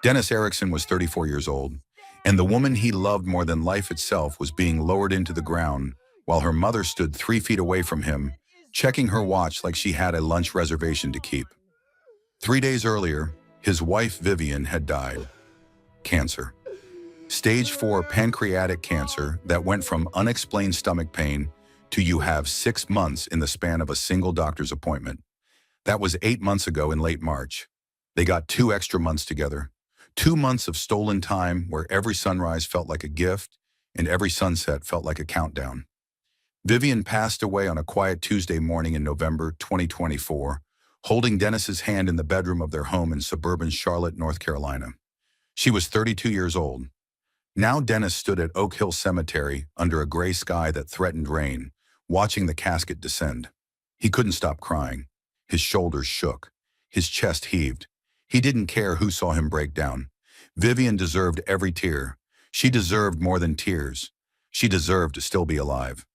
Dennis Erickson was 34 years old, and the woman he loved more than life itself was being lowered into the ground while her mother stood 3 feet away from him, checking her watch like she had a lunch reservation to keep. 3 days earlier, his wife Vivian had died. Cancer. Stage 4 pancreatic cancer that went from unexplained stomach pain to you have 6 months in the span of a single doctor's appointment. That was 8 months ago in late March. They got 2 extra months together. 2 months of stolen time where every sunrise felt like a gift and every sunset felt like a countdown. Vivian passed away on a quiet Tuesday morning in November 2024, holding Dennis's hand in the bedroom of their home in suburban Charlotte, North Carolina. She was 32 years old. Now Dennis stood at Oak Hill Cemetery under a gray sky that threatened rain, watching the casket descend. He couldn't stop crying. His shoulders shook. His chest heaved. He didn't care who saw him break down. Vivian deserved every tear. She deserved more than tears. She deserved to still be alive.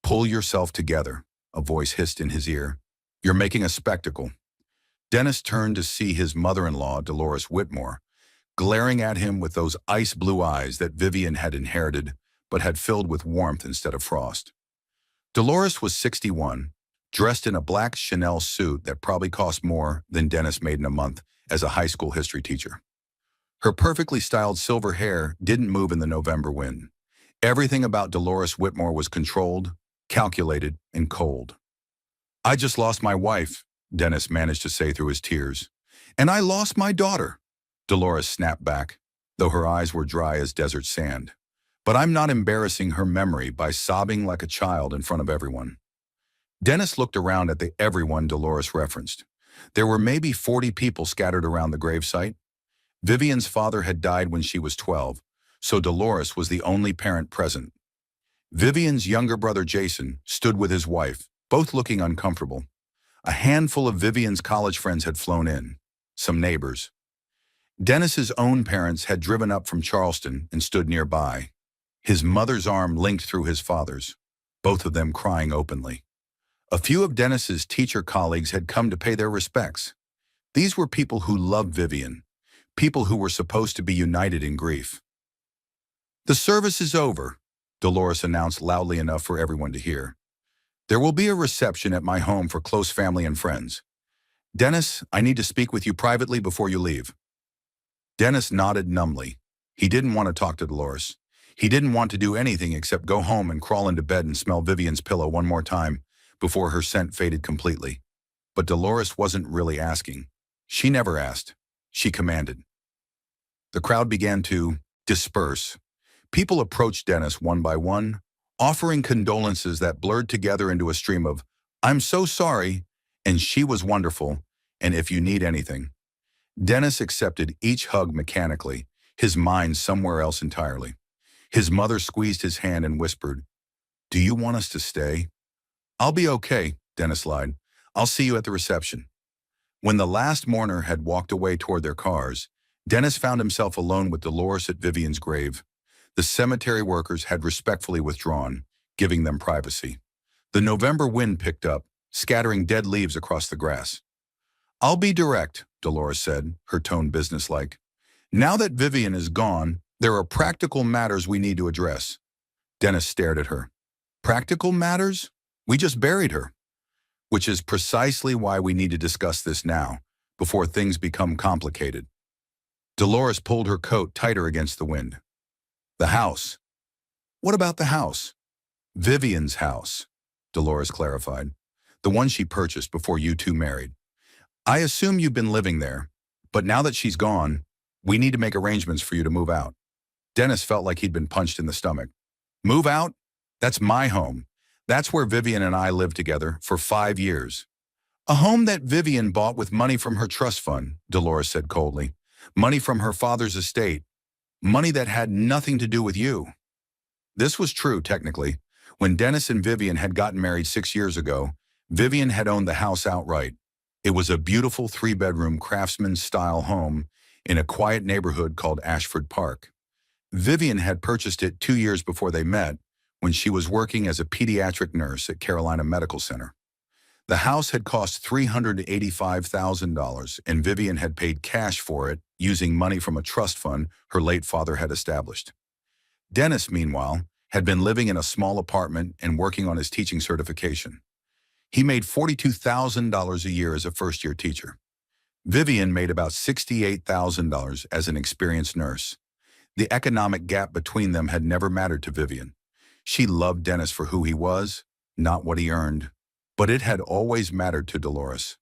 "Pull yourself together," a voice hissed in his ear. "You're making a spectacle." Dennis turned to see his mother-in-law, Dolores Whitmore, glaring at him with those ice blue eyes that Vivian had inherited but had filled with warmth instead of frost. Dolores was 61, dressed in a black Chanel suit that probably cost more than Dennis made in a month as a high school history teacher. Her perfectly styled silver hair didn't move in the November wind. Everything about Dolores Whitmore was controlled, calculated, and cold. "I just lost my wife," Dennis managed to say through his tears. "And I lost my daughter," Dolores snapped back, though her eyes were dry as desert sand. "But I'm not embarrassing her memory by sobbing like a child in front of everyone." Dennis looked around at the everyone Dolores referenced. There were maybe 40 people scattered around the gravesite. Vivian's father had died when she was 12, so Dolores was the only parent present. Vivian's younger brother Jason stood with his wife, both looking uncomfortable. A handful of Vivian's college friends had flown in, some neighbors. Dennis's own parents had driven up from Charleston and stood nearby. His mother's arm linked through his father's, both of them crying openly. A few of Dennis's teacher colleagues had come to pay their respects. These were people who loved Vivian, people who were supposed to be united in grief. "The service is over," Dolores announced loudly enough for everyone to hear. "There will be a reception at my home for close family and friends. Dennis, I need to speak with you privately before you leave." Dennis nodded numbly. He didn't want to talk to Dolores. He didn't want to do anything except go home and crawl into bed and smell Vivian's pillow one more time before her scent faded completely. But Dolores wasn't really asking. She never asked. She commanded. The crowd began to disperse. People approached Dennis one by one, offering condolences that blurred together into a stream of, "I'm so sorry," and "She was wonderful," and "If you need anything." Dennis accepted each hug mechanically, his mind somewhere else entirely. His mother squeezed his hand and whispered, "Do you want us to stay?" "I'll be okay," Dennis lied. "I'll see you at the reception." When the last mourner had walked away toward their cars, Dennis found himself alone with Dolores at Vivian's grave. The cemetery workers had respectfully withdrawn, giving them privacy. The November wind picked up, scattering dead leaves across the grass. "I'll be direct," Dolores said, her tone businesslike. "Now that Vivian is gone, there are practical matters we need to address." Dennis stared at her. "Practical matters? We just buried her." "Which is precisely why we need to discuss this now, before things become complicated." Dolores pulled her coat tighter against the wind. "The house." "What about the house?" "Vivian's house," Dolores clarified. "The one she purchased before you two married. I assume you've been living there, but now that she's gone, we need to make arrangements for you to move out." Dennis felt like he'd been punched in the stomach. "Move out? That's my home. That's where Vivian and I lived together for 5 years." "A home that Vivian bought with money from her trust fund," Dolores said coldly. "Money from her father's estate. Money that had nothing to do with you." This was true, technically. When Dennis and Vivian had gotten married 6 years ago, Vivian had owned the house outright. It was a beautiful 3-bedroom craftsman-style home in a quiet neighborhood called Ashford Park. Vivian had purchased it 2 years before they met, when she was working as a pediatric nurse at Carolina Medical Center. The house had cost $385,000, and Vivian had paid cash for it using money from a trust fund her late father had established. Dennis, meanwhile, had been living in a small apartment and working on his teaching certification. He made $42,000 a year as a first-year teacher. Vivian made about $68,000 as an experienced nurse. The economic gap between them had never mattered to Vivian. She loved Dennis for who he was, not what he earned. But it had always mattered to Dolores.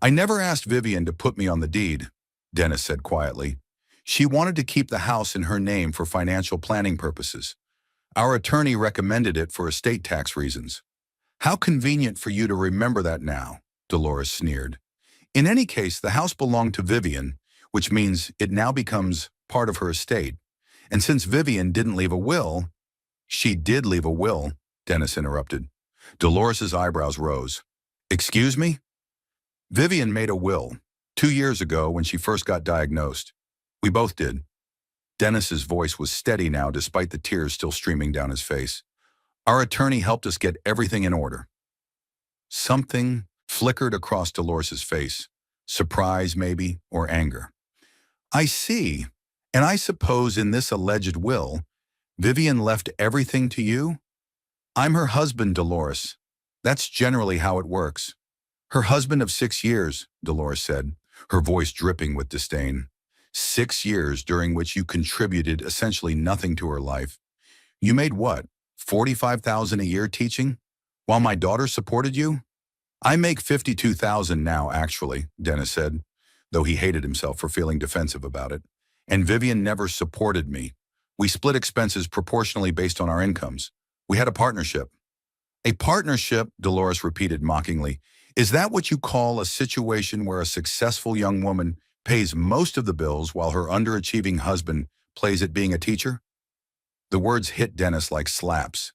"I never asked Vivian to put me on the deed," Dennis said quietly. "She wanted to keep the house in her name for financial planning purposes. Our attorney recommended it for estate tax reasons." "How convenient for you to remember that now," Dolores sneered. "In any case, the house belonged to Vivian, which means it now becomes part of her estate. And since Vivian didn't leave a will—" "She did leave a will," Dennis interrupted. Dolores's eyebrows rose. "Excuse me?" "Vivian made a will 2 years ago when she first got diagnosed. We both did." Dennis's voice was steady now despite the tears still streaming down his face. "Our attorney helped us get everything in order." Something flickered across Dolores's face. Surprise, maybe, or anger. "I see. And I suppose in this alleged will, Vivian left everything to you?" "I'm her husband, Dolores. That's generally how it works." "Her husband of 6 years," Dolores said, her voice dripping with disdain. 6 years during which you contributed essentially nothing to her life. You made what, $45,000 a year teaching? While my daughter supported you?" "I make $52,000 now, actually," Dennis said, though he hated himself for feeling defensive about it. "And Vivian never supported me. We split expenses proportionally based on our incomes. We had a partnership." "A partnership," Dolores repeated mockingly. "Is that what you call a situation where a successful young woman pays most of the bills while her underachieving husband plays at being a teacher?" The words hit Dennis like slaps.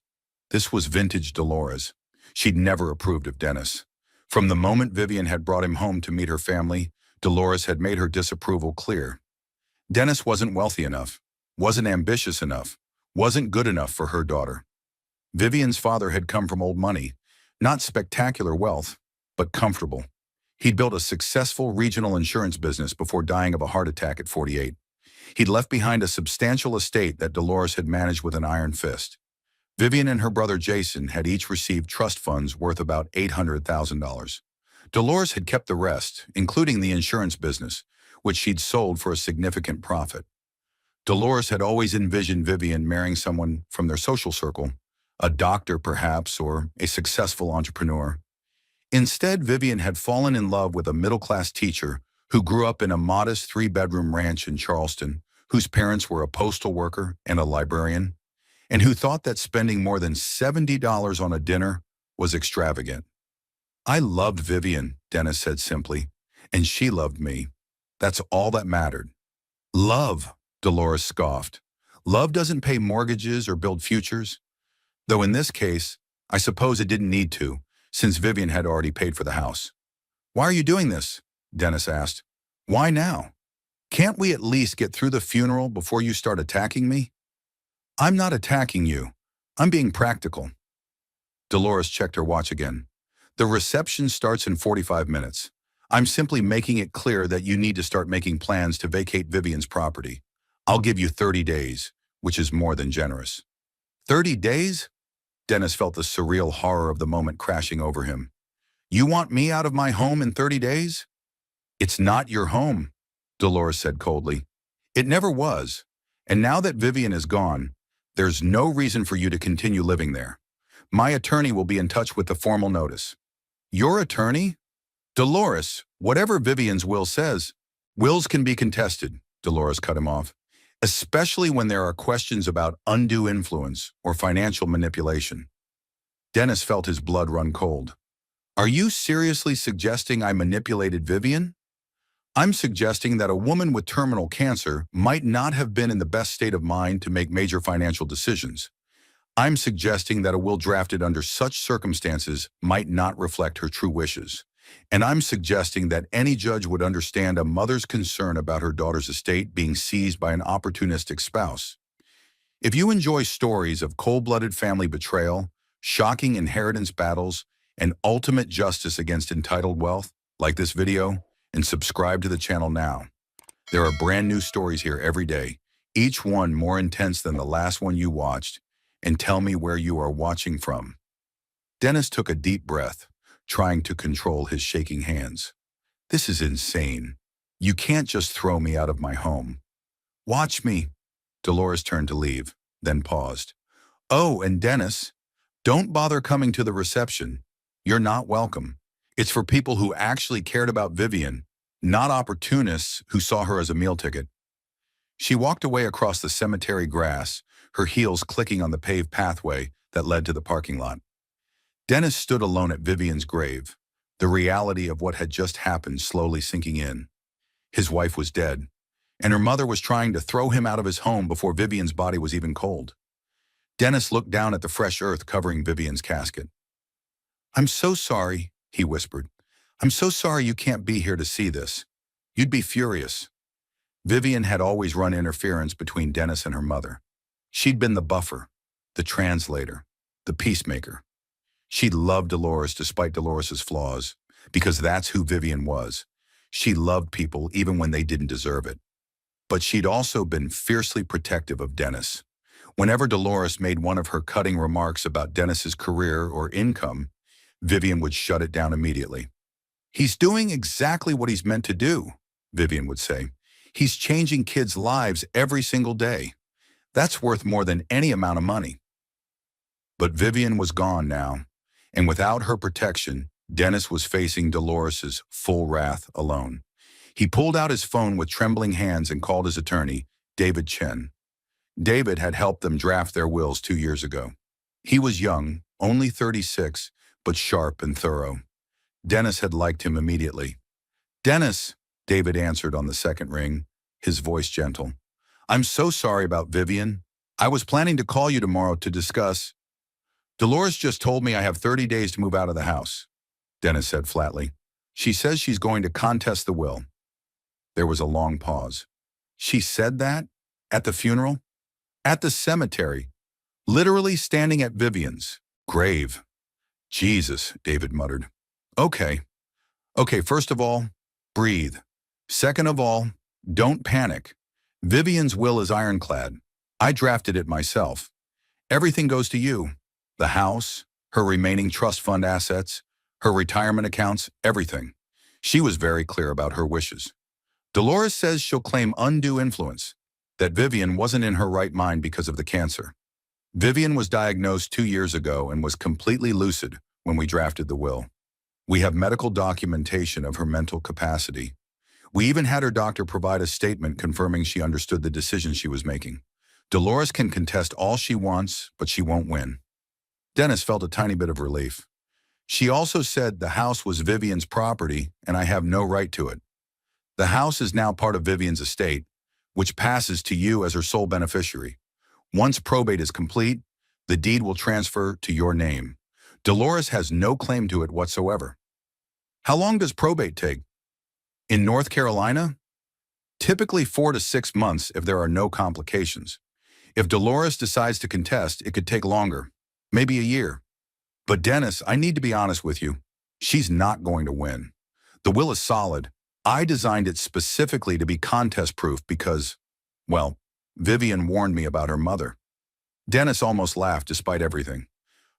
This was vintage Dolores. She'd never approved of Dennis. From the moment Vivian had brought him home to meet her family, Dolores had made her disapproval clear. Dennis wasn't wealthy enough, wasn't ambitious enough, wasn't good enough for her daughter. Vivian's father had come from old money, not spectacular wealth, but comfortable. He'd built a successful regional insurance business before dying of a heart attack at 48. He'd left behind a substantial estate that Dolores had managed with an iron fist. Vivian and her brother Jason had each received trust funds worth about $800,000. Dolores had kept the rest, including the insurance business, which she'd sold for a significant profit. Dolores had always envisioned Vivian marrying someone from their social circle, a doctor perhaps, or a successful entrepreneur. Instead, Vivian had fallen in love with a middle-class teacher who grew up in a modest 3-bedroom ranch in Charleston, whose parents were a postal worker and a librarian, and who thought that spending more than $70 on a dinner was extravagant. "I loved Vivian," Dennis said simply, "and she loved me. That's all that mattered." "Love," Dolores scoffed. "Love doesn't pay mortgages or build futures. Though in this case, I suppose it didn't need to, since Vivian had already paid for the house." "Why are you doing this?" Dennis asked. "Why now? Can't we at least get through the funeral before you start attacking me?" "I'm not attacking you. I'm being practical." Dolores checked her watch again. "The reception starts in 45 minutes. I'm simply making it clear that you need to start making plans to vacate Vivian's property. I'll give you 30 days, which is more than generous." 30 days? Dennis felt the surreal horror of the moment crashing over him. "You want me out of my home in 30 days? "It's not your home," Dolores said coldly. "It never was. And now that Vivian is gone, there's no reason for you to continue living there. My attorney will be in touch with the formal notice." "Your attorney?" "Dolores, whatever Vivian's will says, wills can be contested," Dolores cut him off, "especially when there are questions about undue influence or financial manipulation." Dennis felt his blood run cold. "Are you seriously suggesting I manipulated Vivian?" "I'm suggesting that a woman with terminal cancer might not have been in the best state of mind to make major financial decisions. I'm suggesting that a will drafted under such circumstances might not reflect her true wishes. And I'm suggesting that any judge would understand a mother's concern about her daughter's estate being seized by an opportunistic spouse. If you enjoy stories of cold-blooded family betrayal, shocking inheritance battles, and ultimate justice against entitled wealth? Like this video and subscribe to the channel now. There are brand new stories here every day, each one more intense than the last one you watched. And tell me where you are watching from. Dennis took a deep breath, trying to control his shaking hands. This is insane. You can't just throw me out of my home. Watch me. Dolores turned to leave, then paused. Oh, and Dennis, don't bother coming to the reception. You're not welcome. It's for people who actually cared about Vivian, not opportunists who saw her as a meal ticket. She walked away across the cemetery grass, her heels clicking on the paved pathway that led to the parking lot. Dennis stood alone at Vivian's grave, the reality of what had just happened slowly sinking in. His wife was dead, and her mother was trying to throw him out of his home before Vivian's body was even cold. Dennis looked down at the fresh earth covering Vivian's casket. "I'm so sorry," he whispered. "I'm so sorry you can't be here to see this. You'd be furious." Vivian had always run interference between Dennis and her mother. She'd been the buffer, the translator, the peacemaker. She'd loved Dolores despite Dolores's flaws, because that's who Vivian was. She loved people even when they didn't deserve it. But she'd also been fiercely protective of Dennis. Whenever Dolores made one of her cutting remarks about Dennis's career or income, Vivian would shut it down immediately. "He's doing exactly what he's meant to do," Vivian would say. "He's changing kids' lives every single day. That's worth more than any amount of money." But Vivian was gone now, and without her protection, Dennis was facing Dolores's full wrath alone. He pulled out his phone with trembling hands and called his attorney, David Chen. David had helped them draft their wills 2 years ago. He was young, only 36, but sharp and thorough. Dennis had liked him immediately. "Dennis," David answered on the second ring, his voice gentle. "I'm so sorry about Vivian. I was planning to call you tomorrow to discuss." "Dolores just told me I have 30 days to move out of the house," Dennis said flatly. "She says she's going to contest the will." There was a long pause. "She said that? At the funeral? At the cemetery? Literally standing at Vivian's grave?" "Jesus," David muttered. Okay, first of all, breathe. Second of all, don't panic. Vivian's will is ironclad. I drafted it myself. Everything goes to you. The house, her remaining trust fund assets, her retirement accounts, everything. She was very clear about her wishes. Dolores says she'll claim undue influence, that Vivian wasn't in her right mind because of the cancer. Vivian was diagnosed 2 years ago and was completely lucid when we drafted the will. We have medical documentation of her mental capacity. We even had her doctor provide a statement confirming she understood the decision she was making. Dolores can contest all she wants, but she won't win. Dennis felt a tiny bit of relief. She also said the house was Vivian's property and I have no right to it. The house is now part of Vivian's estate, which passes to you as her sole beneficiary. Once probate is complete, the deed will transfer to your name. Dolores has no claim to it whatsoever. How long does probate take? In North Carolina? Typically 4 to 6 months if there are no complications. If Dolores decides to contest, it could take longer, maybe a year. But Dennis, I need to be honest with you. She's not going to win. The will is solid. I designed it specifically to be contest-proof because, well, Vivian warned me about her mother. Dennis almost laughed despite everything.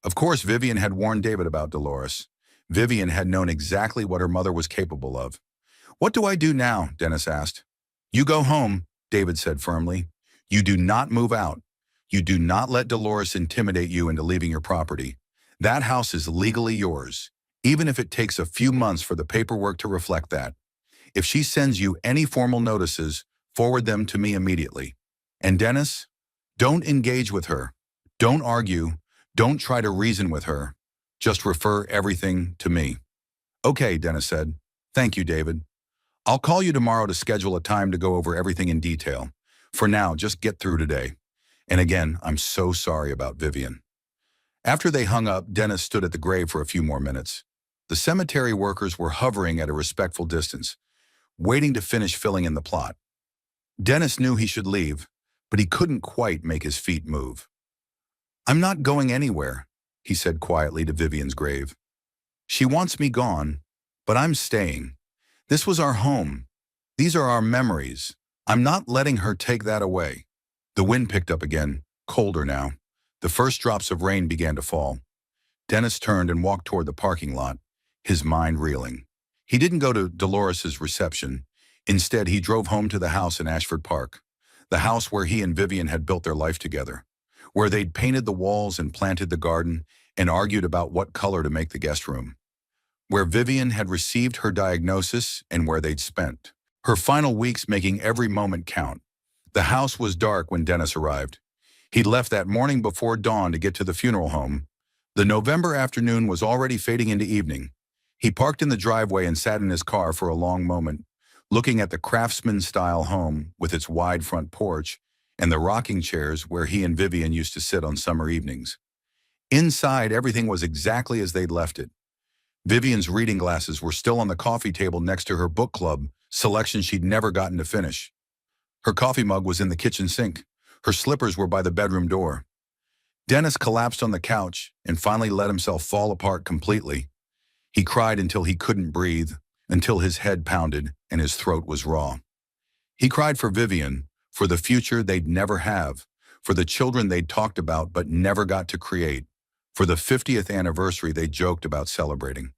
Of course, Vivian had warned David about Dolores. Vivian had known exactly what her mother was capable of. "What do I do now?" Dennis asked. "You go home," David said firmly. "You do not move out. You do not let Dolores intimidate you into leaving your property. That house is legally yours, even if it takes a few months for the paperwork to reflect that. If she sends you any formal notices, forward them to me immediately. And Dennis, don't engage with her. Don't argue. Don't try to reason with her. Just refer everything to me." "Okay," Dennis said. "Thank you, David. I'll call you tomorrow to schedule a time to go over everything in detail. For now, just get through today. And again, I'm so sorry about Vivian." After they hung up, Dennis stood at the grave for a few more minutes. The cemetery workers were hovering at a respectful distance, waiting to finish filling in the plot. Dennis knew he should leave, but he couldn't quite make his feet move. "I'm not going anywhere," he said quietly to Vivian's grave. She wants me gone, but I'm staying. This was our home. These are our memories. I'm not letting her take that away." The wind picked up again, colder now. The first drops of rain began to fall. Dennis turned and walked toward the parking lot, his mind reeling. He didn't go to Dolores's reception. Instead, he drove home to the house in Ashford Park, the house where he and Vivian had built their life together, where they'd painted the walls and planted the garden and argued about what color to make the guest room, where Vivian had received her diagnosis and where they'd spent her final weeks making every moment count. The house was dark when Dennis arrived. He'd left that morning before dawn to get to the funeral home. The November afternoon was already fading into evening. He parked in the driveway and sat in his car for a long moment, looking at the craftsman-style home with its wide front porch and the rocking chairs where he and Vivian used to sit on summer evenings. Inside, everything was exactly as they'd left it. Vivian's reading glasses were still on the coffee table next to her book club selection she'd never gotten to finish. Her coffee mug was in the kitchen sink. Her slippers were by the bedroom door. Dennis collapsed on the couch and finally let himself fall apart completely. He cried until he couldn't breathe, until his head pounded and his throat was raw. He cried for Vivian, for the future they'd never have, for the children they'd talked about but never got to create, for the 50th anniversary they joked about celebrating.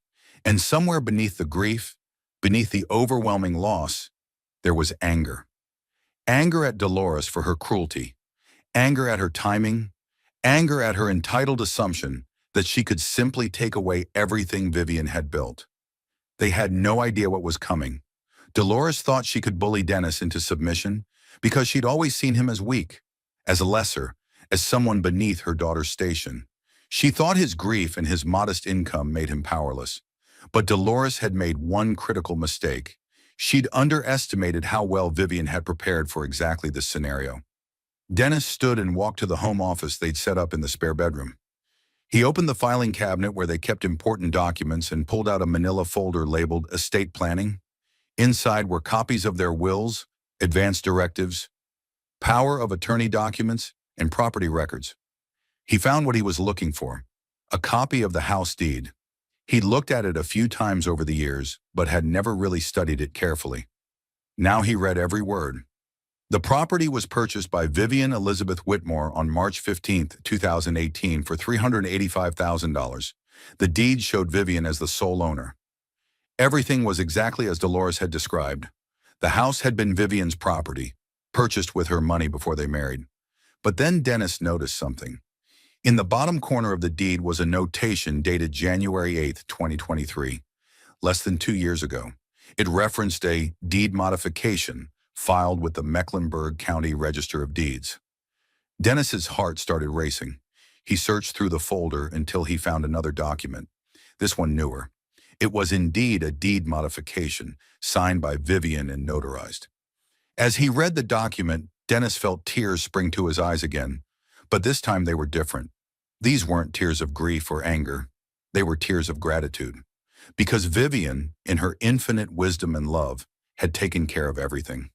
And somewhere beneath the grief, beneath the overwhelming loss, there was anger. Anger at Dolores for her cruelty, anger at her timing, anger at her entitled assumption that she could simply take away everything Vivian had built. They had no idea what was coming. Dolores thought she could bully Dennis into submission because she'd always seen him as weak, as lesser, as someone beneath her daughter's station. She thought his grief and his modest income made him powerless. But Dolores had made one critical mistake. She'd underestimated how well Vivian had prepared for exactly this scenario. Dennis stood and walked to the home office they'd set up in the spare bedroom. He opened the filing cabinet where they kept important documents and pulled out a manila folder labeled Estate Planning. Inside were copies of their wills, advance directives, power of attorney documents, and property records. He found what he was looking for, a copy of the house deed. He'd looked at it a few times over the years, but had never really studied it carefully. Now he read every word. The property was purchased by Vivian Elizabeth Whitmore on March 15, 2018 for $385,000. The deed showed Vivian as the sole owner. Everything was exactly as Dolores had described. The house had been Vivian's property, purchased with her money before they married. But then Dennis noticed something. In the bottom corner of the deed was a notation dated January 8, 2023, less than 2 years ago. It referenced a deed modification filed with the Mecklenburg County Register of Deeds. Dennis's heart started racing. He searched through the folder until he found another document, this one newer. It was indeed a deed modification, signed by Vivian and notarized. As he read the document, Dennis felt tears spring to his eyes again. But this time they were different. These weren't tears of grief or anger. They were tears of gratitude. Because Vivian, in her infinite wisdom and love, had taken care of everything.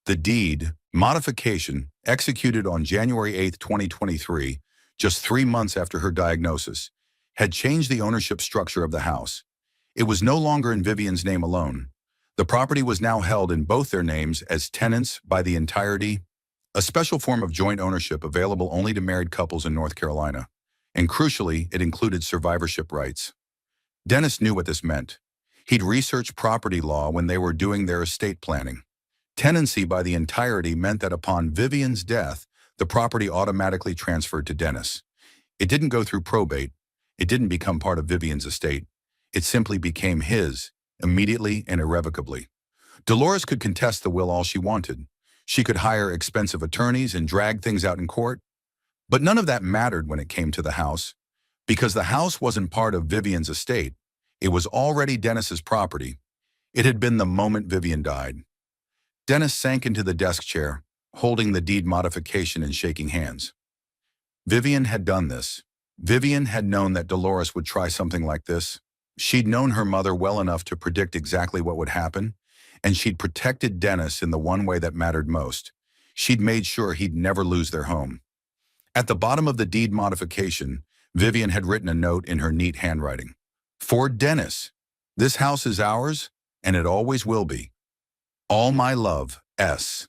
The deed modification, executed on January 8, 2023, just 3 months after her diagnosis, had changed the ownership structure of the house. It was no longer in Vivian's name alone. The property was now held in both their names as tenants by the entirety, a special form of joint ownership available only to married couples in North Carolina. And crucially, it included survivorship rights. Dennis knew what this meant. He'd researched property law when they were doing their estate planning. Tenancy by the entirety meant that upon Vivian's death, the property automatically transferred to Dennis. It didn't go through probate. It didn't become part of Vivian's estate. It simply became his, immediately and irrevocably. Dolores could contest the will all she wanted. She could hire expensive attorneys and drag things out in court. But none of that mattered when it came to the house. Because the house wasn't part of Vivian's estate. It was already Dennis's property. It had been the moment Vivian died. Dennis sank into the desk chair, holding the deed modification and shaking hands. Vivian had done this. Vivian had known that Dolores would try something like this. She'd known her mother well enough to predict exactly what would happen, and she'd protected Dennis in the one way that mattered most. She'd made sure he'd never lose their home. At the bottom of the deed modification, Vivian had written a note in her neat handwriting. For Dennis, this house is ours, and it always will be. All my love, S.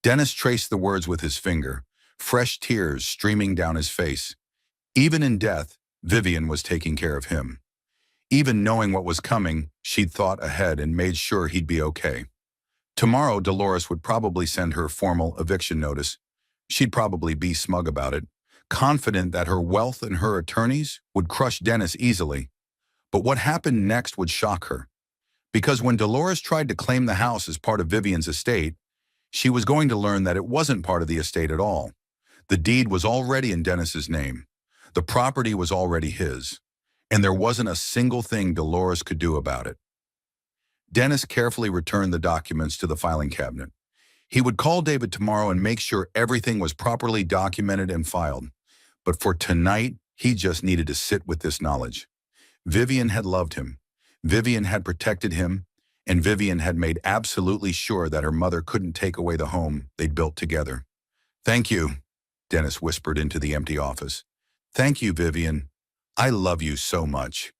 Dennis traced the words with his finger, fresh tears streaming down his face. Even in death, Vivian was taking care of him. Even knowing what was coming, she'd thought ahead and made sure he'd be okay. Tomorrow, Dolores would probably send her formal eviction notice. She'd probably be smug about it, confident that her wealth and her attorneys would crush Dennis easily. But what happened next would shock her. Because when Dolores tried to claim the house as part of Vivian's estate, she was going to learn that it wasn't part of the estate at all. The deed was already in Dennis's name. The property was already his. And there wasn't a single thing Dolores could do about it. Dennis carefully returned the documents to the filing cabinet. He would call David tomorrow and make sure everything was properly documented and filed. But for tonight, he just needed to sit with this knowledge. Vivian had loved him. Vivian had protected him. And Vivian had made absolutely sure that her mother couldn't take away the home they'd built together. "Thank you," Dennis whispered into the empty office. "Thank you, Vivian. I love you so much."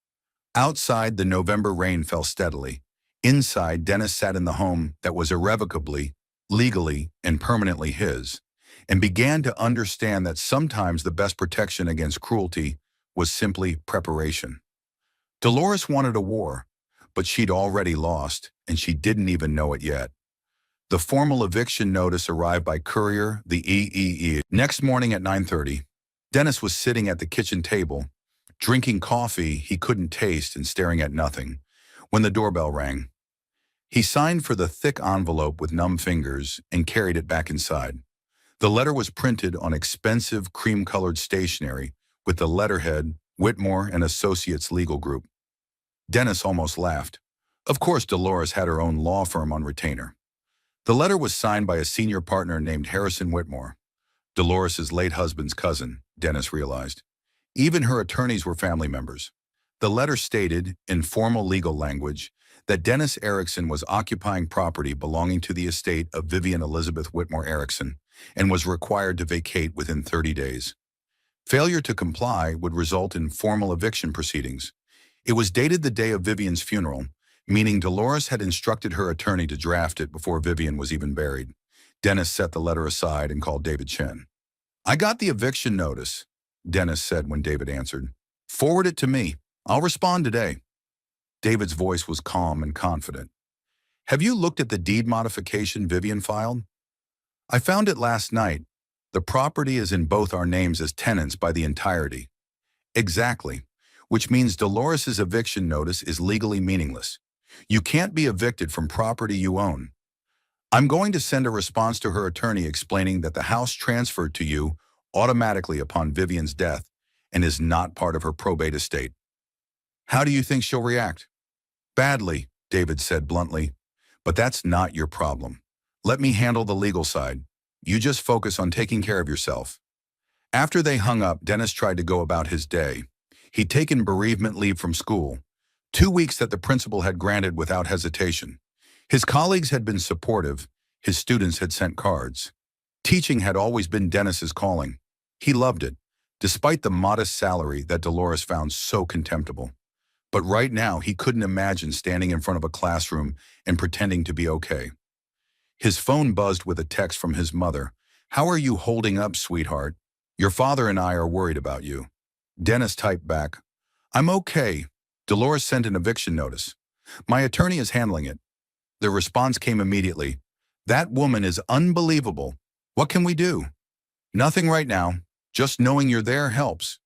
Outside, the November rain fell steadily. Inside, Dennis sat in the home that was irrevocably, legally, and permanently his, and began to understand that sometimes the best protection against cruelty was simply preparation. Dolores wanted a war, but she'd already lost, and she didn't even know it yet. The formal eviction notice arrived by courier, the EEE. Next morning at 9:30, Dennis was sitting at the kitchen table, drinking coffee he couldn't taste and staring at nothing, when the doorbell rang. He signed for the thick envelope with numb fingers and carried it back inside. The letter was printed on expensive cream-colored stationery with the letterhead, Whitmore and Associates Legal Group. Dennis almost laughed. Of course, Dolores had her own law firm on retainer. The letter was signed by a senior partner named Harrison Whitmore, Dolores's late husband's cousin, Dennis realized. Even her attorneys were family members. The letter stated, in formal legal language, that Dennis Erickson was occupying property belonging to the estate of Vivian Elizabeth Whitmore Erickson and was required to vacate within 30 days. Failure to comply would result in formal eviction proceedings. It was dated the day of Vivian's funeral, meaning Dolores had instructed her attorney to draft it before Vivian was even buried. Dennis set the letter aside and called David Chen. "I got the eviction notice," Dennis said when David answered. "Forward it to me. I'll respond today." David's voice was calm and confident. "Have you looked at the deed modification Vivian filed?" "I found it last night. The property is in both our names as tenants by the entirety." "Exactly, which means Dolores's eviction notice is legally meaningless. You can't be evicted from property you own. I'm going to send a response to her attorney explaining that the house transferred to you automatically upon Vivian's death and is not part of her probate estate." "How do you think she'll react?" "Badly," David said bluntly. "But that's not your problem. Let me handle the legal side. You just focus on taking care of yourself." After they hung up, Dennis tried to go about his day. He'd taken bereavement leave from school, 2 weeks that the principal had granted without hesitation. His colleagues had been supportive. His students had sent cards. Teaching had always been Dennis's calling. He loved it, despite the modest salary that Dolores found so contemptible. But right now, he couldn't imagine standing in front of a classroom and pretending to be okay. His phone buzzed with a text from his mother. "How are you holding up, sweetheart? Your father and I are worried about you." Dennis typed back, "I'm okay. Dolores sent an eviction notice. My attorney is handling it." The response came immediately. "That woman is unbelievable. What can we do?" "Nothing right now. Just knowing you're there helps."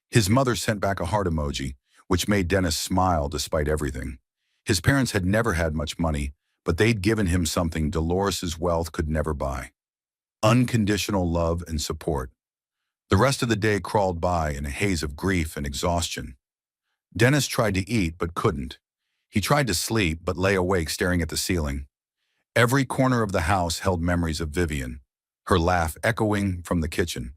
His mother sent back a heart emoji, which made Dennis smile despite everything. His parents had never had much money, but they'd given him something Dolores's wealth could never buy: unconditional love and support. The rest of the day crawled by in a haze of grief and exhaustion. Dennis tried to eat but couldn't. He tried to sleep but lay awake staring at the ceiling. Every corner of the house held memories of Vivian, her laugh echoing from the kitchen,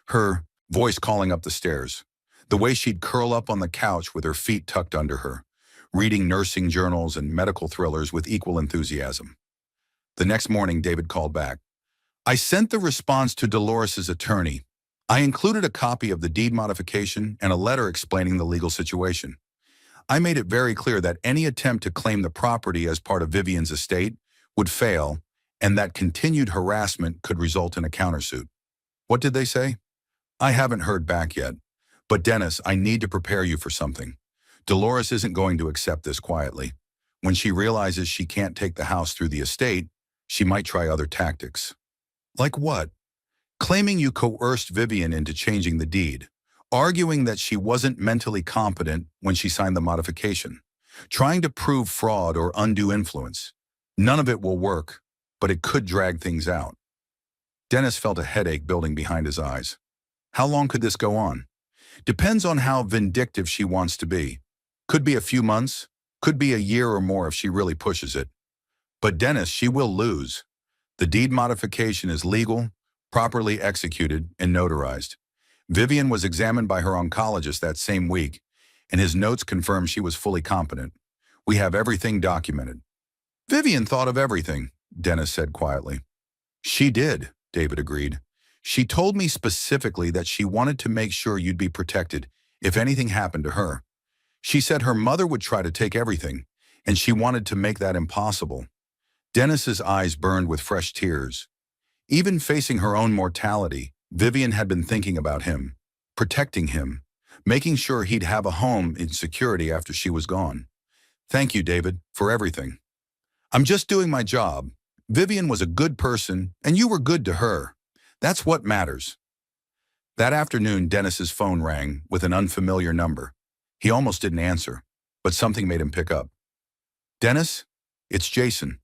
her voice calling up the stairs, the way she'd curl up on the couch with her feet tucked under her, reading nursing journals and medical thrillers with equal enthusiasm. The next morning, David called back. "I sent the response to Dolores's attorney. I included a copy of the deed modification and a letter explaining the legal situation. I made it very clear that any attempt to claim the property as part of Vivian's estate would fail, and that continued harassment could result in a countersuit. What did they say? I haven't heard back yet. But Dennis, I need to prepare you for something. Dolores isn't going to accept this quietly. When she realizes she can't take the house through the estate, she might try other tactics. Like what? Claiming you coerced Vivian into changing the deed, arguing that she wasn't mentally competent when she signed the modification, trying to prove fraud or undue influence. None of it will work, but it could drag things out. Dennis felt a headache building behind his eyes. How long could this go on? Depends on how vindictive she wants to be. Could be a few months, could be a year or more if she really pushes it. But Dennis, she will lose. The deed modification is legal, properly executed, and notarized. Vivian was examined by her oncologist that same week, and his notes confirmed she was fully competent. We have everything documented. Vivian thought of everything, Dennis said quietly. She did, David agreed. She told me specifically that she wanted to make sure you'd be protected if anything happened to her. She said her mother would try to take everything, and she wanted to make that impossible. Dennis's eyes burned with fresh tears. Even facing her own mortality, Vivian had been thinking about him, protecting him, making sure he'd have a home in security after she was gone. Thank you, David, for everything. I'm just doing my job. Vivian was a good person, and you were good to her. That's what matters. That afternoon, Dennis's phone rang with an unfamiliar number. He almost didn't answer, but something made him pick up. Dennis, it's Jason,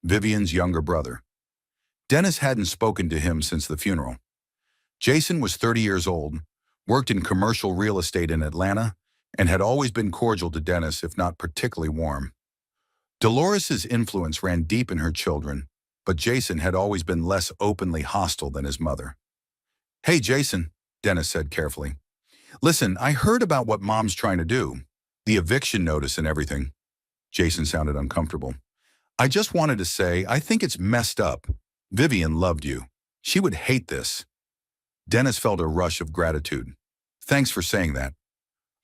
Vivian's younger brother. Dennis hadn't spoken to him since the funeral. Jason was 30 years old, worked in commercial real estate in Atlanta, and had always been cordial to Dennis, if not particularly warm. Dolores's influence ran deep in her children, but Jason had always been less openly hostile than his mother. Hey, Jason, Dennis said carefully. Listen, I heard about what Mom's trying to do, the eviction notice and everything. Jason sounded uncomfortable. I just wanted to say, I think it's messed up. Vivian loved you. She would hate this. Dennis felt a rush of gratitude. Thanks for saying that.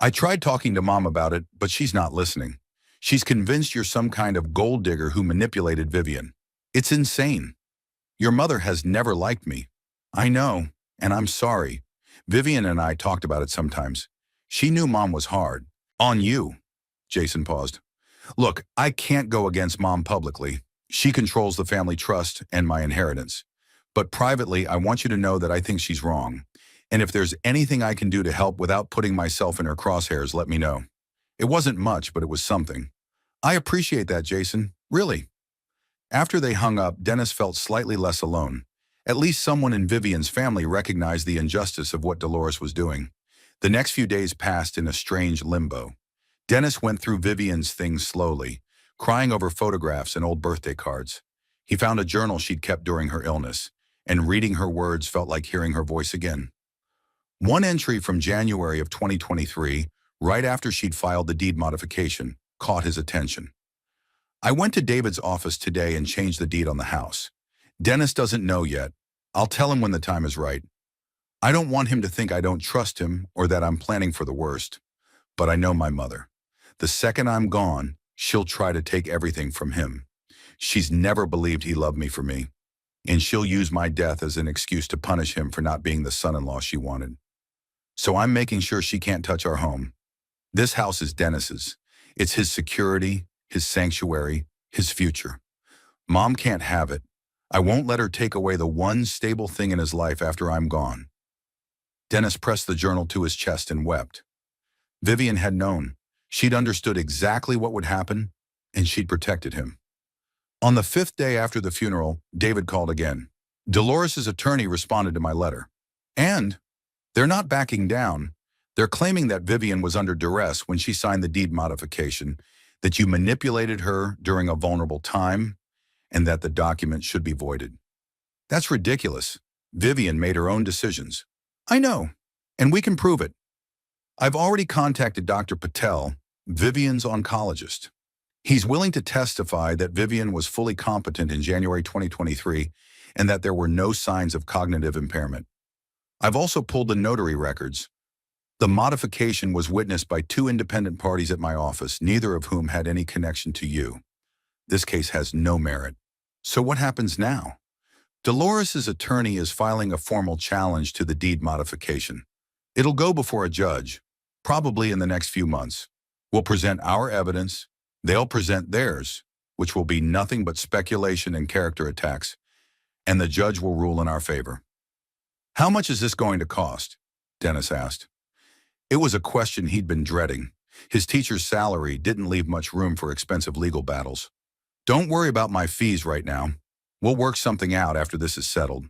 I tried talking to Mom about it, but she's not listening. She's convinced you're some kind of gold digger who manipulated Vivian. It's insane. Your mother has never liked me. I know, and I'm sorry. Vivian and I talked about it sometimes. She knew Mom was hard. On you. Jason paused. Look, I can't go against Mom publicly. She controls the family trust and my inheritance. But privately, I want you to know that I think she's wrong. And if there's anything I can do to help without putting myself in her crosshairs, let me know. It wasn't much, but it was something. I appreciate that, Jason. Really. After they hung up, Dennis felt slightly less alone. At least someone in Vivian's family recognized the injustice of what Dolores was doing. The next few days passed in a strange limbo. Dennis went through Vivian's things slowly, crying over photographs and old birthday cards. He found a journal she'd kept during her illness, and reading her words felt like hearing her voice again. One entry from January of 2023, right after she'd filed the deed modification, caught his attention. I went to David's office today and changed the deed on the house. Dennis doesn't know yet. I'll tell him when the time is right. I don't want him to think I don't trust him or that I'm planning for the worst. But I know my mother. The second I'm gone, she'll try to take everything from him. She's never believed he loved me for me. And she'll use my death as an excuse to punish him for not being the son-in-law she wanted. So I'm making sure she can't touch our home. This house is Dennis's. It's his security, his sanctuary, his future. Mom can't have it. I won't let her take away the one stable thing in his life after I'm gone. Dennis pressed the journal to his chest and wept. Vivian had known. She'd understood exactly what would happen, and she'd protected him. On the 5th day after the funeral, David called again. Dolores's attorney responded to my letter. And they're not backing down. They're claiming that Vivian was under duress when she signed the deed modification, that you manipulated her during a vulnerable time, and that the document should be voided. That's ridiculous. Vivian made her own decisions. I know, and we can prove it. I've already contacted Dr. Patel, Vivian's oncologist. He's willing to testify that Vivian was fully competent in January 2023 and that there were no signs of cognitive impairment. I've also pulled the notary records. The modification was witnessed by two independent parties at my office, neither of whom had any connection to you. This case has no merit. So what happens now? Dolores's attorney is filing a formal challenge to the deed modification. It'll go before a judge, probably in the next few months. We'll present our evidence, they'll present theirs, which will be nothing but speculation and character attacks, and the judge will rule in our favor. How much is this going to cost? Dennis asked. It was a question he'd been dreading. His teacher's salary didn't leave much room for expensive legal battles. Don't worry about my fees right now. We'll work something out after this is settled.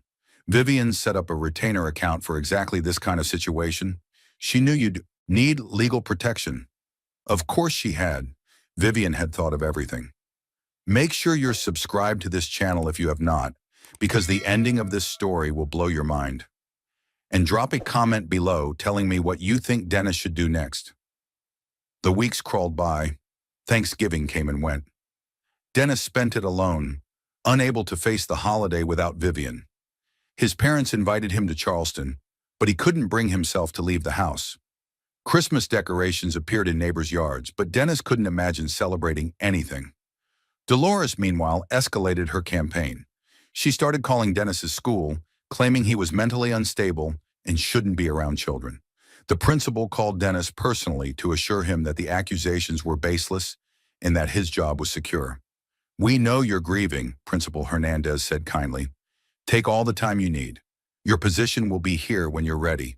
Vivian set up a retainer account for exactly this kind of situation. She knew you'd need legal protection. Of course she had. Vivian had thought of everything. Make sure you're subscribed to this channel if you have not, because the ending of this story will blow your mind. And drop a comment below telling me what you think Dennis should do next. The weeks crawled by. Thanksgiving came and went. Dennis spent it alone, unable to face the holiday without Vivian. His parents invited him to Charleston, but he couldn't bring himself to leave the house. Christmas decorations appeared in neighbors' yards, but Dennis couldn't imagine celebrating anything. Dolores, meanwhile, escalated her campaign. She started calling Dennis's school, claiming he was mentally unstable and shouldn't be around children. The principal called Dennis personally to assure him that the accusations were baseless and that his job was secure. "We know you're grieving," Principal Hernandez said kindly. "Take all the time you need. Your position will be here when you're ready."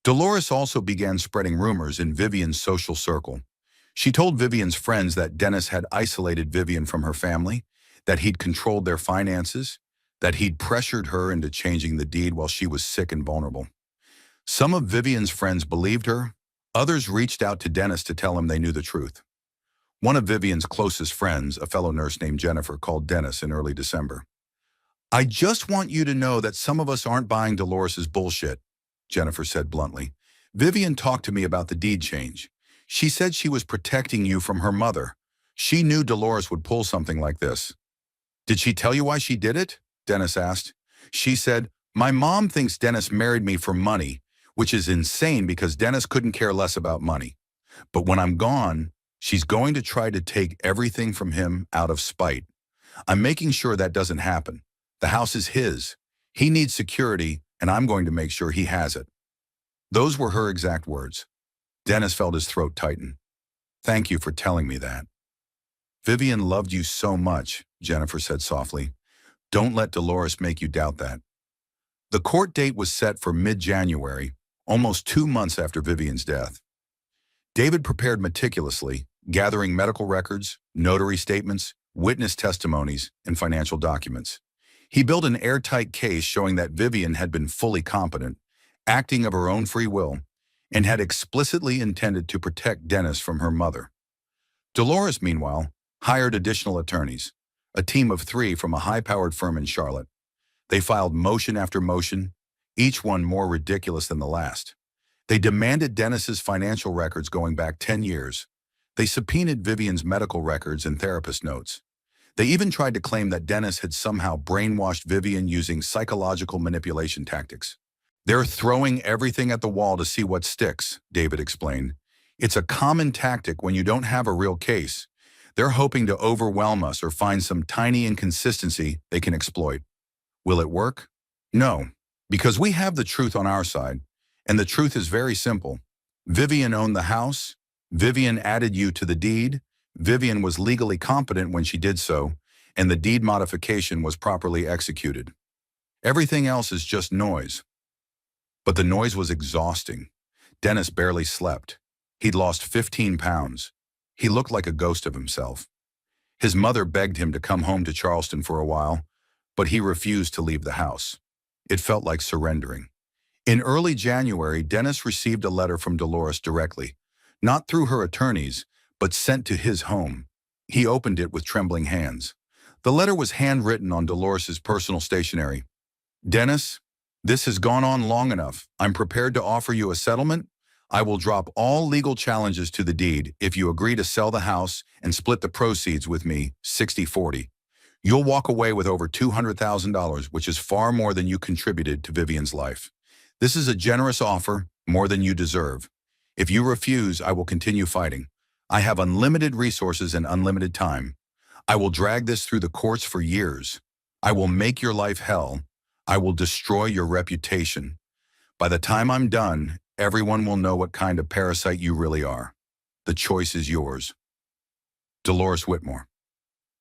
Dolores also began spreading rumors in Vivian's social circle. She told Vivian's friends that Dennis had isolated Vivian from her family, that he'd controlled their finances, that he'd pressured her into changing the deed while she was sick and vulnerable. Some of Vivian's friends believed her. Others reached out to Dennis to tell him they knew the truth. One of Vivian's closest friends, a fellow nurse named Jennifer, called Dennis in early December. "I just want you to know that some of us aren't buying Dolores's bullshit," Jennifer said bluntly. "Vivian talked to me about the deed change. She said she was protecting you from her mother. She knew Dolores would pull something like this." "Did she tell you why she did it?" Dennis asked. "She said, 'My mom thinks Dennis married me for money,' which is insane because Dennis couldn't care less about money. But when I'm gone, she's going to try to take everything from him out of spite. I'm making sure that doesn't happen. The house is his. He needs security, and I'm going to make sure he has it." Those were her exact words. Dennis felt his throat tighten. "Thank you for telling me that." "Vivian loved you so much," Jennifer said softly. "Don't let Dolores make you doubt that." The court date was set for mid-January, almost 2 months after Vivian's death. David prepared meticulously, gathering medical records, notary statements, witness testimonies, and financial documents. He built an airtight case showing that Vivian had been fully competent, acting of her own free will, and had explicitly intended to protect Dennis from her mother. Dolores, meanwhile, hired additional attorneys, a team of 3 from a high-powered firm in Charlotte. They filed motion after motion, each one more ridiculous than the last. They demanded Dennis's financial records going back 10 years. They subpoenaed Vivian's medical records and therapist notes. They even tried to claim that Dennis had somehow brainwashed Vivian using psychological manipulation tactics. "They're throwing everything at the wall to see what sticks," David explained. "It's a common tactic when you don't have a real case. They're hoping to overwhelm us or find some tiny inconsistency they can exploit. Will it work? No, because we have the truth on our side, and the truth is very simple. Vivian owned the house. Vivian added you to the deed. Vivian was legally competent when she did so, and the deed modification was properly executed. Everything else is just noise." But the noise was exhausting. Dennis barely slept. He'd lost 15 pounds. He looked like a ghost of himself. His mother begged him to come home to Charleston for a while, but he refused to leave the house. It felt like surrendering. In early January, Dennis received a letter from Dolores directly, not through her attorneys, but sent to his home. He opened it with trembling hands. The letter was handwritten on Dolores's personal stationery. "Dennis, this has gone on long enough. I'm prepared to offer you a settlement. I will drop all legal challenges to the deed if you agree to sell the house and split the proceeds with me 60-40. You'll walk away with over $200,000, which is far more than you contributed to Vivian's life. This is a generous offer, more than you deserve. If you refuse, I will continue fighting. I have unlimited resources and unlimited time. I will drag this through the courts for years. I will make your life hell. I will destroy your reputation. By the time I'm done, everyone will know what kind of parasite you really are. The choice is yours. Dolores Whitmore.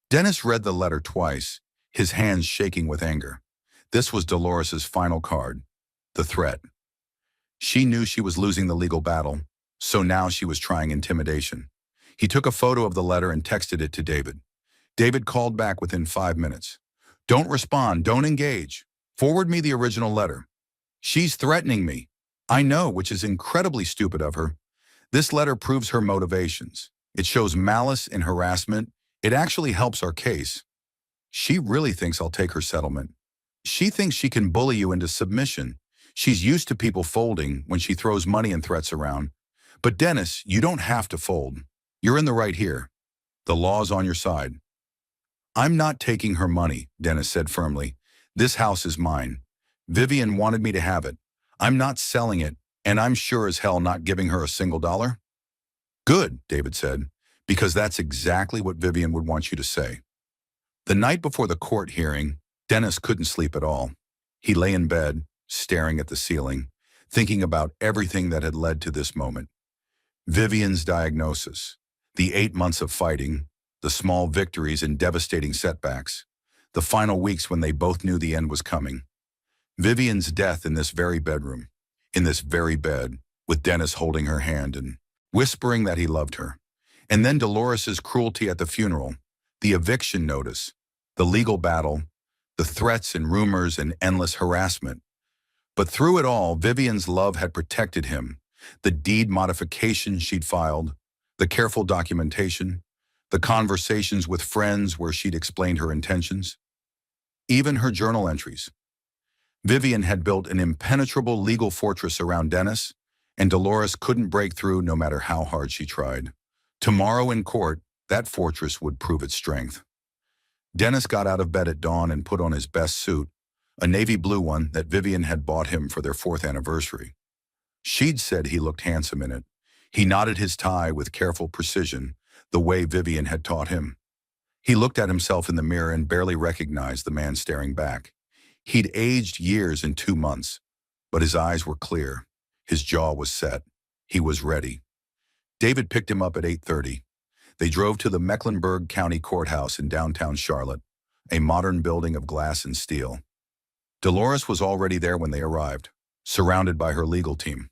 Dennis read the letter twice, his hands shaking with anger. This was Dolores's final card, the threat. She knew she was losing the legal battle, so now she was trying intimidation. He took a photo of the letter and texted it to David. David called back within 5 minutes. Don't respond, don't engage. Forward me the original letter. She's threatening me. I know, which is incredibly stupid of her. This letter proves her motivations. It shows malice and harassment. It actually helps our case. She really thinks I'll take her settlement. She thinks she can bully you into submission. She's used to people folding when she throws money and threats around. But Dennis, you don't have to fold. You're in the right here. The law's on your side. I'm not taking her money, Dennis said firmly. This house is mine. Vivian wanted me to have it. I'm not selling it, and I'm sure as hell not giving her a single dollar. Good, David said, because that's exactly what Vivian would want you to say. The night before the court hearing, Dennis couldn't sleep at all. He lay in bed, staring at the ceiling, thinking about everything that had led to this moment. Vivian's diagnosis, the 8 months of fighting, the small victories and devastating setbacks, the final weeks when they both knew the end was coming. Vivian's death in this very bedroom, in this very bed, with Dennis holding her hand and whispering that he loved her. And then Dolores's cruelty at the funeral, the eviction notice, the legal battle, the threats and rumors and endless harassment. But through it all, Vivian's love had protected him. The deed modification she'd filed, the careful documentation, the conversations with friends where she'd explained her intentions, even her journal entries. Vivian had built an impenetrable legal fortress around Dennis, and Dolores couldn't break through no matter how hard she tried. Tomorrow in court, that fortress would prove its strength. Dennis got out of bed at dawn and put on his best suit, a navy blue one that Vivian had bought him for their 4th anniversary. She'd said he looked handsome in it. He knotted his tie with careful precision, the way Vivian had taught him. He looked at himself in the mirror and barely recognized the man staring back. He'd aged years in 2 months, but his eyes were clear. His jaw was set. He was ready. David picked him up at 8:30. They drove to the Mecklenburg County Courthouse in downtown Charlotte, a modern building of glass and steel. Dolores was already there when they arrived, surrounded by her legal team.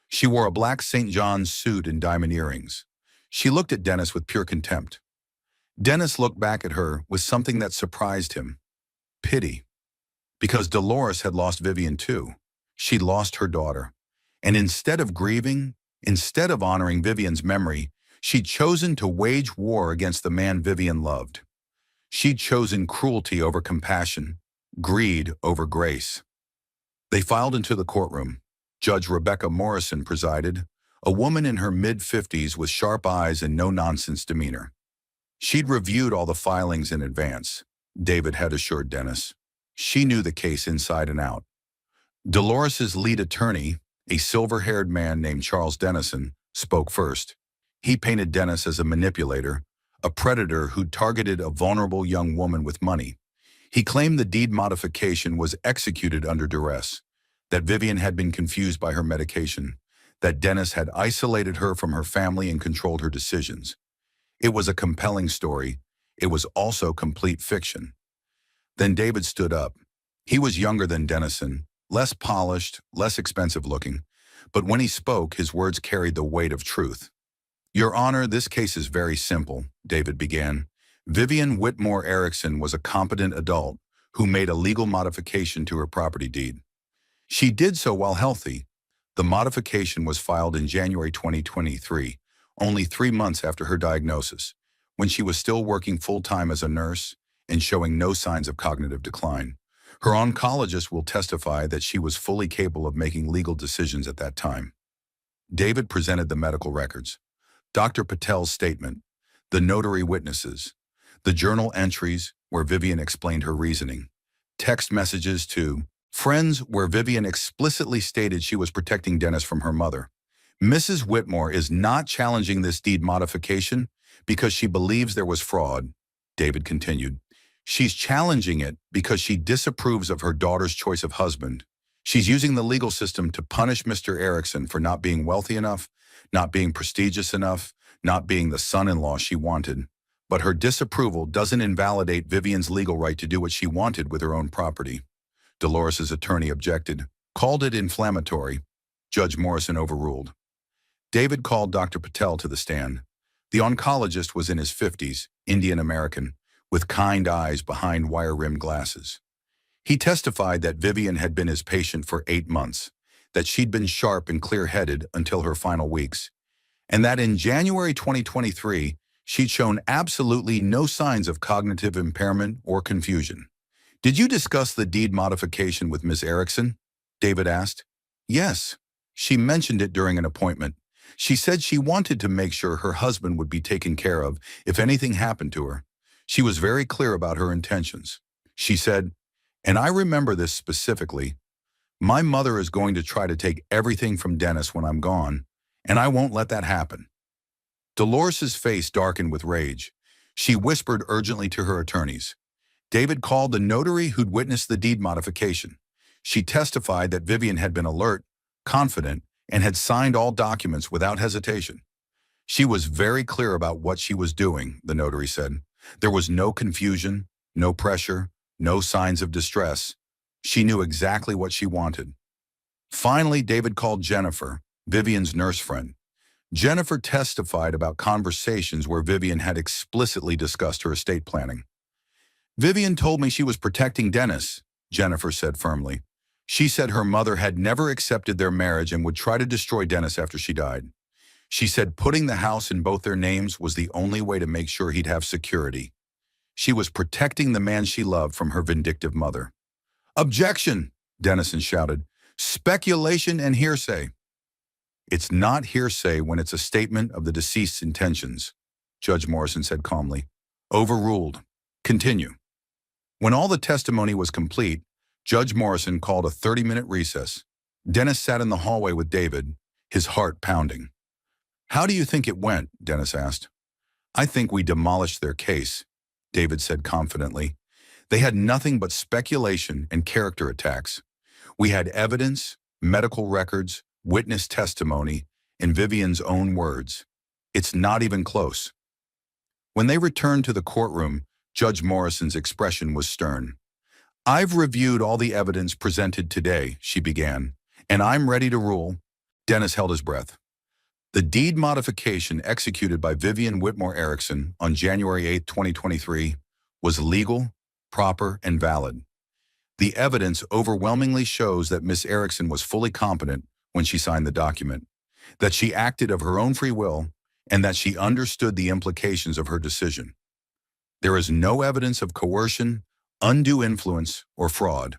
She wore a black St. John's suit and diamond earrings. She looked at Dennis with pure contempt. Dennis looked back at her with something that surprised him: pity. Because Dolores had lost Vivian too. She'd lost her daughter. And instead of grieving, instead of honoring Vivian's memory, she'd chosen to wage war against the man Vivian loved. She'd chosen cruelty over compassion, greed over grace. They filed into the courtroom. Judge Rebecca Morrison presided, a woman in her mid-50s with sharp eyes and no-nonsense demeanor. She'd reviewed all the filings in advance, David had assured Dennis. She knew the case inside and out. Dolores's lead attorney, a silver-haired man named Charles Dennison, spoke first. He painted Dennis as a manipulator, a predator who'd targeted a vulnerable young woman with money. He claimed the deed modification was executed under duress, that Vivian had been confused by her medication, that Dennis had isolated her from her family and controlled her decisions. It was a compelling story. It was also complete fiction. Then David stood up. He was younger than Dennison, less polished, less expensive looking, but when he spoke, his words carried the weight of truth. Your Honor, this case is very simple, David began. Vivian Whitmore Erickson was a competent adult who made a legal modification to her property deed. She did so while healthy. The modification was filed in January 2023, only 3 months after her diagnosis, when she was still working full-time as a nurse and showing no signs of cognitive decline. Her oncologist will testify that she was fully capable of making legal decisions at that time. David presented the medical records, Dr. Patel's statement, the notary witnesses, the journal entries where Vivian explained her reasoning, text messages to friends where Vivian explicitly stated she was protecting Dennis from her mother, Mrs. Whitmore is not challenging this deed modification because she believes there was fraud, David continued. She's challenging it because she disapproves of her daughter's choice of husband. She's using the legal system to punish Mr. Erickson for not being wealthy enough, not being prestigious enough, not being the son-in-law she wanted. But her disapproval doesn't invalidate Vivian's legal right to do what she wanted with her own property. Dolores's attorney objected, called it inflammatory. Judge Morrison overruled. David called Dr. Patel to the stand. The oncologist was in his 50s, Indian American, with kind eyes behind wire-rimmed glasses. He testified that Vivian had been his patient for 8 months, that she'd been sharp and clear-headed until her final weeks, and that in January 2023, she'd shown absolutely no signs of cognitive impairment or confusion. "Did you discuss the deed modification with Ms. Erickson?" David asked. "Yes. She mentioned it during an appointment. She said she wanted to make sure her husband would be taken care of if anything happened to her. She was very clear about her intentions. She said, and I remember this specifically, my mother is going to try to take everything from Dennis when I'm gone, and I won't let that happen." Dolores's face darkened with rage. She whispered urgently to her attorneys. David called the notary who'd witnessed the deed modification. She testified that Vivian had been alert, confident, and had signed all documents without hesitation. She was very clear about what she was doing, the notary said. There was no confusion, no pressure, no signs of distress. She knew exactly what she wanted. Finally, David called Jennifer, Vivian's nurse friend. Jennifer testified about conversations where Vivian had explicitly discussed her estate planning. "Vivian told me she was protecting Dennis," Jennifer said firmly. "She said her mother had never accepted their marriage and would try to destroy Dennis after she died. She said putting the house in both their names was the only way to make sure he'd have security. She was protecting the man she loved from her vindictive mother." "Objection!" Dennison shouted. "Speculation and hearsay." "It's not hearsay when it's a statement of the deceased's intentions," Judge Morrison said calmly. "Overruled. Continue." When all the testimony was complete, Judge Morrison called a 30-minute recess. Dennis sat in the hallway with David, his heart pounding. "How do you think it went?" Dennis asked. "I think we demolished their case," David said confidently. "They had nothing but speculation and character attacks. We had evidence, medical records, witness testimony, and Vivian's own words. It's not even close." When they returned to the courtroom, Judge Morrison's expression was stern. "I've reviewed all the evidence presented today," she began, "and I'm ready to rule." Dennis held his breath. The deed modification executed by Vivian Whitmore Erickson on January 8, 2023, was legal, proper, and valid. The evidence overwhelmingly shows that Miss Erickson was fully competent when she signed the document, that she acted of her own free will, and that she understood the implications of her decision. There is no evidence of coercion, undue influence, or fraud.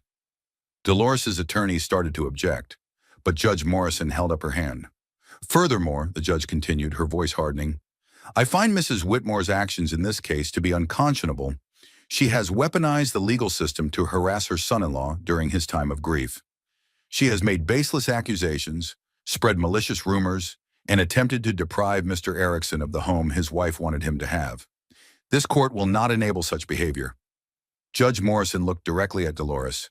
Dolores's attorney started to object, but Judge Morrison held up her hand. "Furthermore," the judge continued, her voice hardening, "I find Mrs. Whitmore's actions in this case to be unconscionable. She has weaponized the legal system to harass her son-in-law during his time of grief. She has made baseless accusations, spread malicious rumors, and attempted to deprive Mr. Erickson of the home his wife wanted him to have. This court will not enable such behavior." Judge Morrison looked directly at Dolores.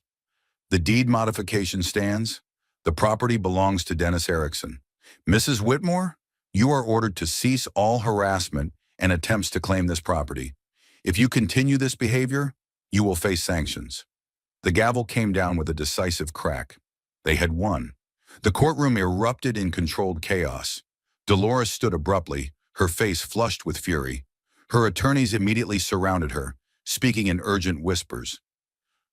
"The deed modification stands. The property belongs to Dennis Erickson. Mrs. Whitmore, you are ordered to cease all harassment and attempts to claim this property. If you continue this behavior, you will face sanctions." The gavel came down with a decisive crack. They had won. The courtroom erupted in controlled chaos. Dolores stood abruptly, her face flushed with fury. Her attorneys immediately surrounded her, speaking in urgent whispers.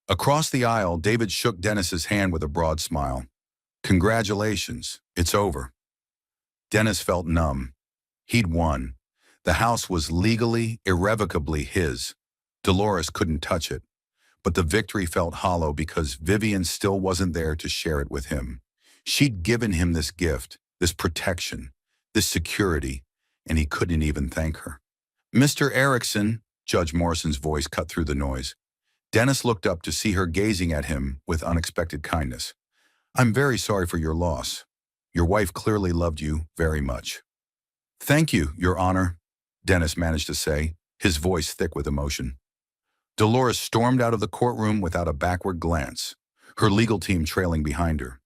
Across the aisle, David shook Dennis's hand with a broad smile. "Congratulations, it's over." Dennis felt numb. He'd won. The house was legally, irrevocably his. Dolores couldn't touch it. But the victory felt hollow because Vivian still wasn't there to share it with him. She'd given him this gift, this protection, this security, and he couldn't even thank her. "Mr. Erickson," Judge Morrison's voice cut through the noise. Dennis looked up to see her gazing at him with unexpected kindness. "I'm very sorry for your loss." Your wife clearly loved you very much." "Thank you, Your Honor," Dennis managed to say, his voice thick with emotion. Dolores stormed out of the courtroom without a backward glance, her legal team trailing behind her.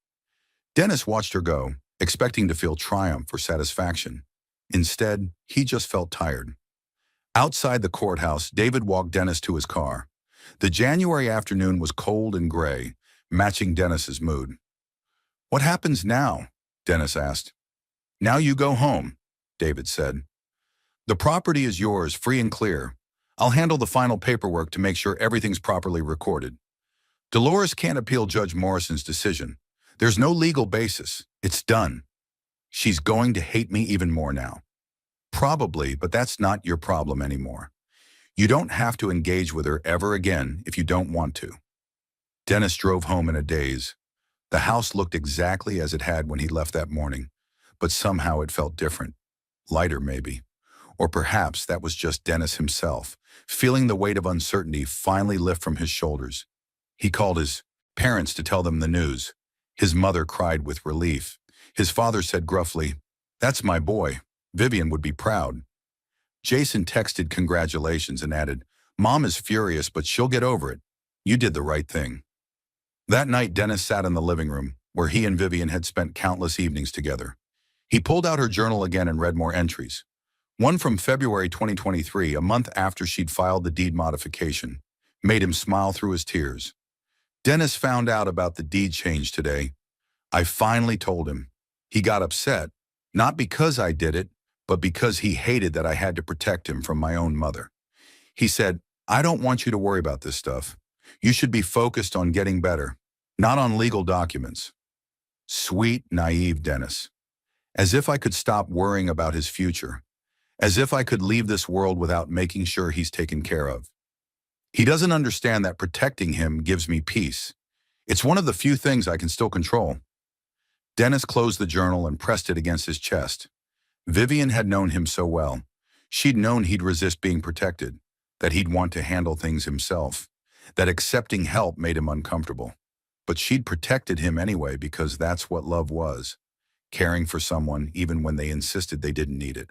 Dennis watched her go, expecting to feel triumph or satisfaction. Instead, he just felt tired. Outside the courthouse, David walked Dennis to his car. The January afternoon was cold and gray, matching Dennis's mood. "What happens now?" Dennis asked. "Now you go home," David said. "The property is yours, free and clear. I'll handle the final paperwork to make sure everything's properly recorded. Dolores can't appeal Judge Morrison's decision. There's no legal basis. It's done. She's going to hate me even more now." "Probably, but that's not your problem anymore. You don't have to engage with her ever again if you don't want to." Dennis drove home in a daze. The house looked exactly as it had when he left that morning, but somehow it felt different. Lighter, maybe. Or perhaps that was just Dennis himself, feeling the weight of uncertainty finally lift from his shoulders. He called his parents to tell them the news. His mother cried with relief. His father said gruffly, "That's my boy. Vivian would be proud." Jason texted congratulations and added, "Mom is furious, but she'll get over it. You did the right thing." That night, Dennis sat in the living room, where he and Vivian had spent countless evenings together. He pulled out her journal again and read more entries. One from February 2023, a month after she'd filed the deed modification, made him smile through his tears. "Dennis found out about the deed change today. I finally told him. He got upset, not because I did it, but because he hated that I had to protect him from my own mother. He said, 'I don't want you to worry about this stuff. You should be focused on getting better, not on legal documents.'" Sweet, naive Dennis. As if I could stop worrying about his future. As if I could leave this world without making sure he's taken care of. He doesn't understand that protecting him gives me peace. It's one of the few things I can still control. Dennis closed the journal and pressed it against his chest. Vivian had known him so well. She'd known he'd resist being protected, that he'd want to handle things himself, that accepting help made him uncomfortable. But she'd protected him anyway because that's what love was, caring for someone even when they insisted they didn't need it.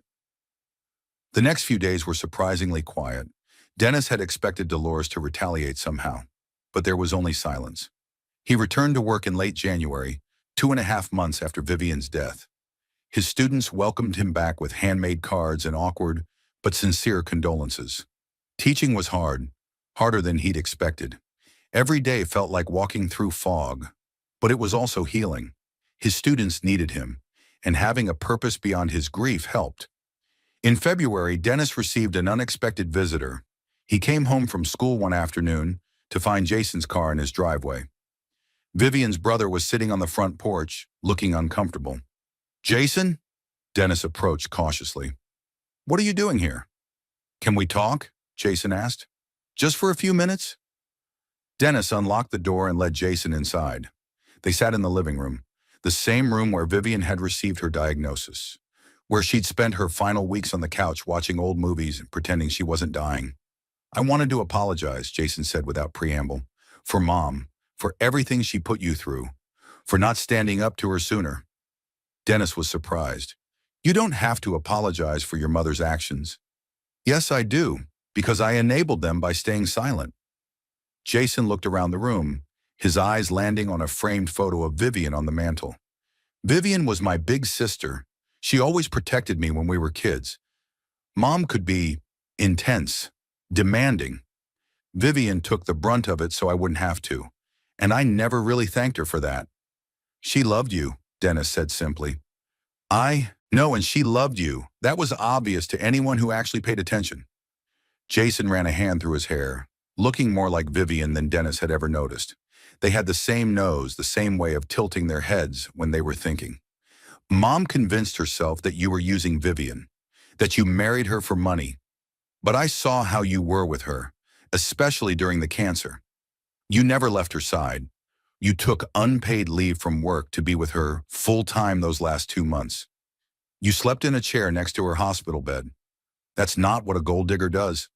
The next few days were surprisingly quiet. Dennis had expected Dolores to retaliate somehow, but there was only silence. He returned to work in late January, 2.5 months after Vivian's death. His students welcomed him back with handmade cards and awkward but sincere condolences. Teaching was hard, harder than he'd expected. Every day felt like walking through fog, but it was also healing. His students needed him, and having a purpose beyond his grief helped. In February, Dennis received an unexpected visitor. He came home from school one afternoon to find Jason's car in his driveway. Vivian's brother was sitting on the front porch, looking uncomfortable. "Jason?" Dennis approached cautiously. "What are you doing here?" "Can we talk?" Jason asked. "Just for a few minutes?" Dennis unlocked the door and led Jason inside. They sat in the living room, the same room where Vivian had received her diagnosis, where she'd spent her final weeks on the couch watching old movies and pretending she wasn't dying. "I wanted to apologize," Jason said without preamble, "for Mom, for everything she put you through, for not standing up to her sooner." Dennis was surprised. "You don't have to apologize for your mother's actions." "Yes, I do, because I enabled them by staying silent." Jason looked around the room, his eyes landing on a framed photo of Vivian on the mantel. "Vivian was my big sister. She always protected me when we were kids. Mom could be intense, demanding. Vivian took the brunt of it so I wouldn't have to, and I never really thanked her for that." "She loved you," Dennis said simply. "I know, and she loved you. That was obvious to anyone who actually paid attention." Jason ran a hand through his hair, looking more like Vivian than Dennis had ever noticed. They had the same nose, the same way of tilting their heads when they were thinking. "Mom convinced herself that you were using Vivian, that you married her for money. But I saw how you were with her, especially during the cancer. You never left her side. You took unpaid leave from work to be with her full-time those last 2 months. You slept in a chair next to her hospital bed. That's not what a gold digger does."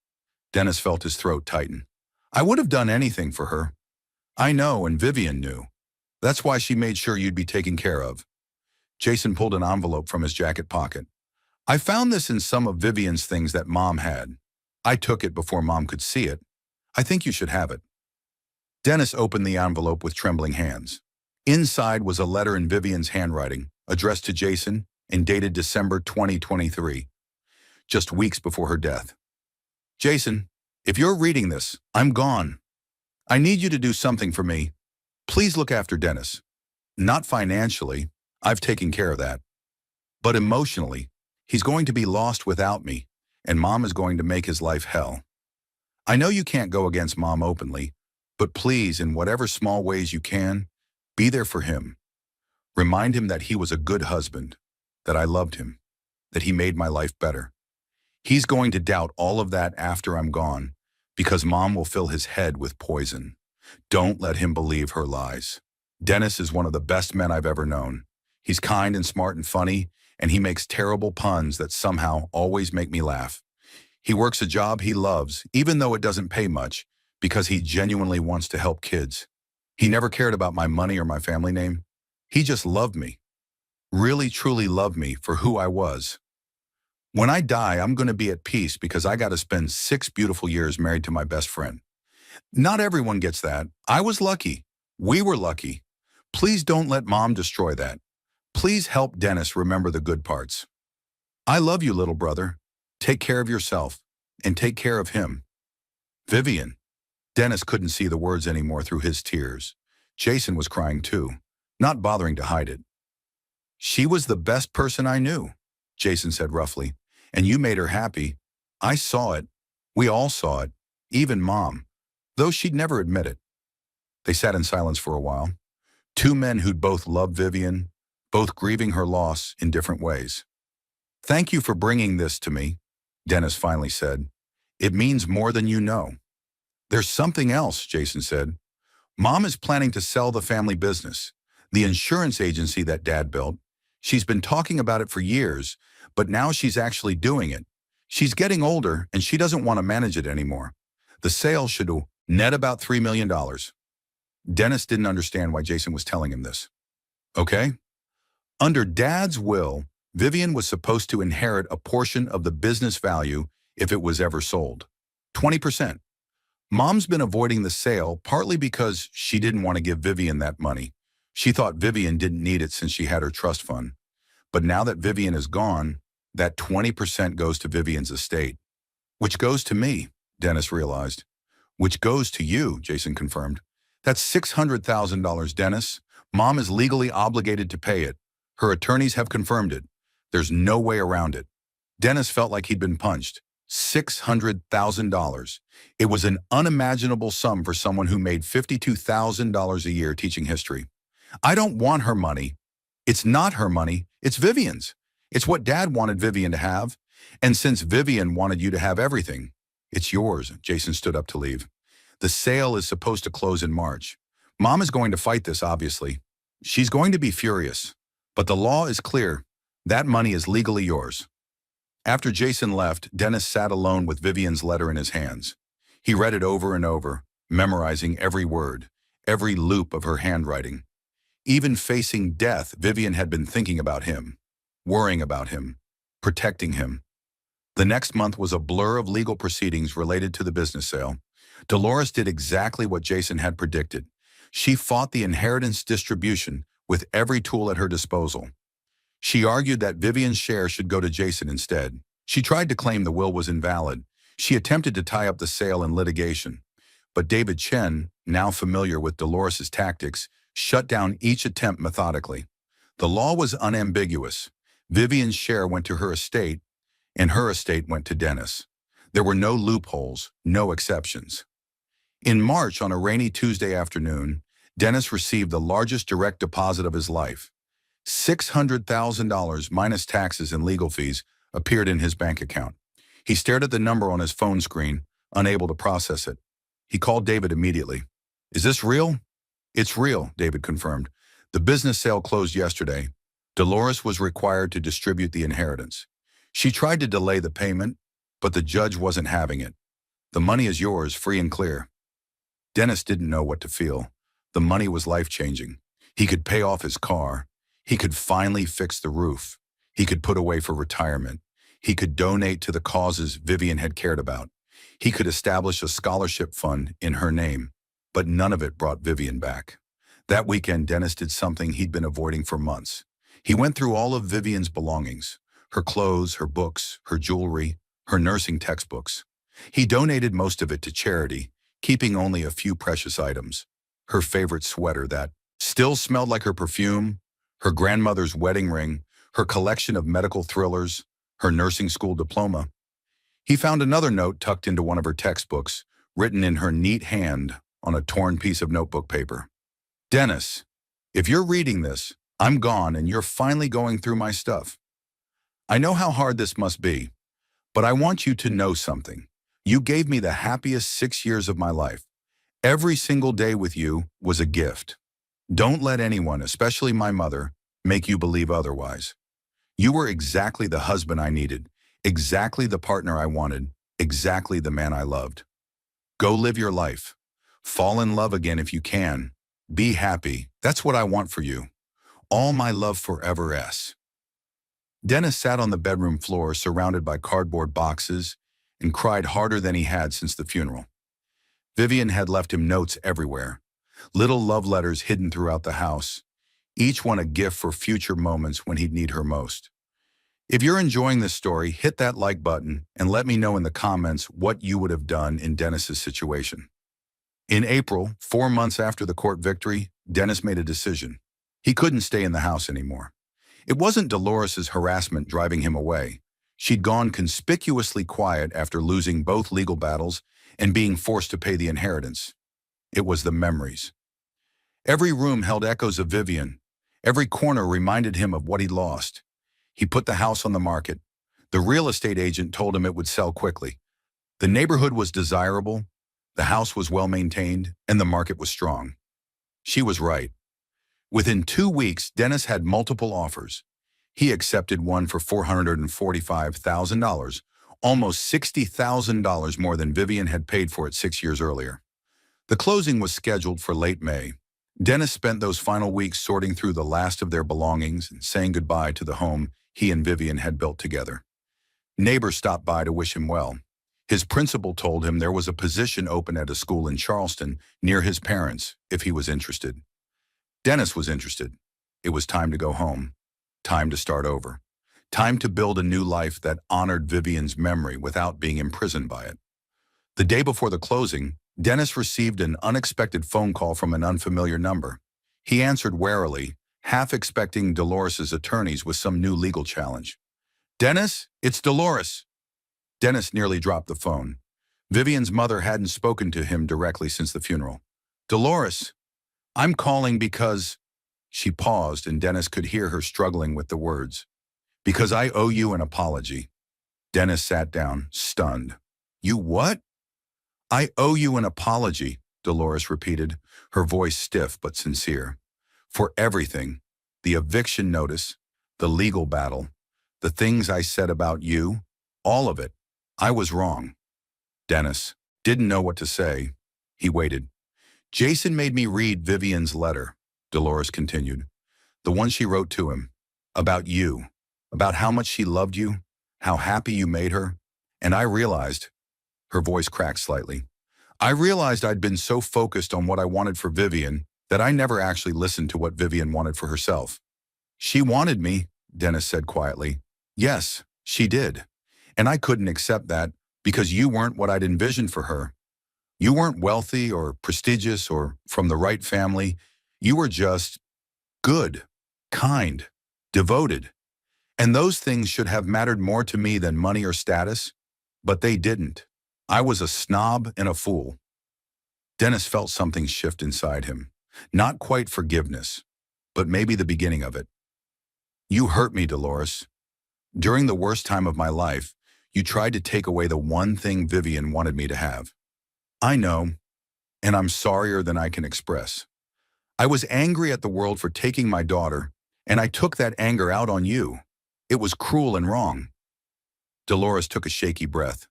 Dennis felt his throat tighten. "I would have done anything for her. I know, and Vivian knew. That's why she made sure you'd be taken care of." Jason pulled an envelope from his jacket pocket. I found this in some of Vivian's things that Mom had. I took it before Mom could see it. I think you should have it. Dennis opened the envelope with trembling hands. Inside was a letter in Vivian's handwriting, addressed to Jason and dated December 2023, just weeks before her death. Jason, if you're reading this, I'm gone. I need you to do something for me. Please look after Dennis. Not financially, I've taken care of that. But emotionally, he's going to be lost without me, and Mom is going to make his life hell. I know you can't go against Mom openly, but please, in whatever small ways you can, be there for him. Remind him that he was a good husband, that I loved him, that he made my life better. He's going to doubt all of that after I'm gone, because Mom will fill his head with poison. Don't let him believe her lies. Dennis is one of the best men I've ever known. He's kind and smart and funny, and he makes terrible puns that somehow always make me laugh. He works a job he loves, even though it doesn't pay much, because he genuinely wants to help kids. He never cared about my money or my family name. He just loved me. Really, truly loved me for who I was. When I die, I'm going to be at peace because I got to spend 6 beautiful years married to my best friend. Not everyone gets that. I was lucky. We were lucky. Please don't let Mom destroy that. Please help Dennis remember the good parts. I love you, little brother. Take care of yourself, and take care of him. Vivian. Dennis couldn't see the words anymore through his tears. Jason was crying too, not bothering to hide it. She was the best person I knew, Jason said roughly, and you made her happy. I saw it. We all saw it, even Mom, though she'd never admit it. They sat in silence for a while. Two men who'd both loved Vivian, both grieving her loss in different ways. Thank you for bringing this to me, Dennis finally said. It means more than you know. There's something else, Jason said. Mom is planning to sell the family business, the insurance agency that Dad built. She's been talking about it for years, but now she's actually doing it. She's getting older and she doesn't want to manage it anymore. The sale should net about $3 million. Dennis didn't understand why Jason was telling him this. Okay? Under Dad's will, Vivian was supposed to inherit a portion of the business value if it was ever sold. 20%. Mom's been avoiding the sale partly because she didn't want to give Vivian that money. She thought Vivian didn't need it since she had her trust fund. But now that Vivian is gone, that 20% goes to Vivian's estate. Which goes to me, Dennis realized. Which goes to you, Jason confirmed. That's $600,000, Dennis. Mom is legally obligated to pay it. Her attorneys have confirmed it. There's no way around it. Dennis felt like he'd been punched. $600,000. It was an unimaginable sum for someone who made $52,000 a year teaching history. I don't want her money. It's not her money. It's Vivian's. It's what Dad wanted Vivian to have. And since Vivian wanted you to have everything, it's yours. Jason stood up to leave. The sale is supposed to close in March. Mom is going to fight this, obviously. She's going to be furious. But the law is clear. That money is legally yours. After Jason left, Dennis sat alone with Vivian's letter in his hands. He read it over and over, memorizing every word, every loop of her handwriting. Even facing death, Vivian had been thinking about him, worrying about him, protecting him. The next month was a blur of legal proceedings related to the business sale. Dolores did exactly what Jason had predicted. She fought the inheritance distribution with every tool at her disposal. She argued that Vivian's share should go to Jason instead. She tried to claim the will was invalid. She attempted to tie up the sale in litigation. But David Chen, now familiar with Dolores' tactics, shut down each attempt methodically. The law was unambiguous. Vivian's share went to her estate, and her estate went to Dennis. There were no loopholes, no exceptions. In March, on a rainy Tuesday afternoon, Dennis received the largest direct deposit of his life. $600,000 minus taxes and legal fees appeared in his bank account. He stared at the number on his phone screen, unable to process it. He called David immediately. Is this real? It's real, David confirmed. The business sale closed yesterday. Dolores was required to distribute the inheritance. She tried to delay the payment, but the judge wasn't having it. The money is yours, free and clear. Dennis didn't know what to feel. The money was life-changing. He could pay off his car. He could finally fix the roof. He could put away for retirement. He could donate to the causes Vivian had cared about. He could establish a scholarship fund in her name. But none of it brought Vivian back. That weekend, Dennis did something he'd been avoiding for months. He went through all of Vivian's belongings, her clothes, her books, her jewelry, her nursing textbooks. He donated most of it to charity, keeping only a few precious items. Her favorite sweater that still smelled like her perfume, her grandmother's wedding ring, her collection of medical thrillers, her nursing school diploma. He found another note tucked into one of her textbooks, written in her neat hand on a torn piece of notebook paper. Dennis, if you're reading this, I'm gone and you're finally going through my stuff. I know how hard this must be, but I want you to know something. You gave me the happiest 6 years of my life. Every single day with you was a gift. Don't let anyone, especially my mother, make you believe otherwise. You were exactly the husband I needed, exactly the partner I wanted, exactly the man I loved. Go live your life. Fall in love again if you can. Be happy. That's what I want for you. All my love forever, S. Dennis sat on the bedroom floor surrounded by cardboard boxes and cried harder than he had since the funeral. Vivian had left him notes everywhere, little love letters hidden throughout the house, each one a gift for future moments when he'd need her most. If you're enjoying this story, hit that like button and let me know in the comments what you would have done in Dennis's situation. In April, 4 months after the court victory, Dennis made a decision. He couldn't stay in the house anymore. It wasn't Dolores's harassment driving him away. She'd gone conspicuously quiet after losing both legal battles and being forced to pay the inheritance. It was the memories. Every room held echoes of Vivian. Every corner reminded him of what he'd lost. He put the house on the market. The real estate agent told him it would sell quickly. The neighborhood was desirable, the house was well maintained, and the market was strong. She was right. Within 2 weeks, Dennis had multiple offers. He accepted one for $445,000, almost $60,000 more than Vivian had paid for it 6 years earlier. The closing was scheduled for late May. Dennis spent those final weeks sorting through the last of their belongings and saying goodbye to the home he and Vivian had built together. Neighbors stopped by to wish him well. His principal told him there was a position open at a school in Charleston near his parents if he was interested. Dennis was interested. It was time to go home. Time to start over. Time to build a new life that honored Vivian's memory without being imprisoned by it. The day before the closing, Dennis received an unexpected phone call from an unfamiliar number. He answered warily, half expecting Dolores's attorneys with some new legal challenge. "Dennis, it's Dolores." Dennis nearly dropped the phone. Vivian's mother hadn't spoken to him directly since the funeral. "Dolores, I'm calling because—" She paused and Dennis could hear her struggling with the words. "Because I owe you an apology." Dennis sat down, stunned. "You what?" "I owe you an apology," Dolores repeated, her voice stiff but sincere. "For everything, the eviction notice, the legal battle, the things I said about you, all of it. I was wrong." Dennis didn't know what to say. He waited. "Jason made me read Vivian's letter," Dolores continued. "The one she wrote to him. About you. About how much she loved you. How happy you made her. And I realized—" Her voice cracked slightly. "I realized I'd been so focused on what I wanted for Vivian that I never actually listened to what Vivian wanted for herself." "She wanted me," Dennis said quietly. "Yes, she did. And I couldn't accept that because you weren't what I'd envisioned for her. You weren't wealthy or prestigious or from the right family. You were just good, kind, devoted. And those things should have mattered more to me than money or status, but they didn't. I was a snob and a fool." Dennis felt something shift inside him. Not quite forgiveness, but maybe the beginning of it. "You hurt me, Dolores. During the worst time of my life, you tried to take away the one thing Vivian wanted me to have. I know, and I'm sorrier than I can express. I was angry at the world for taking my daughter, and I took that anger out on you. It was cruel and wrong." Dolores took a shaky breath.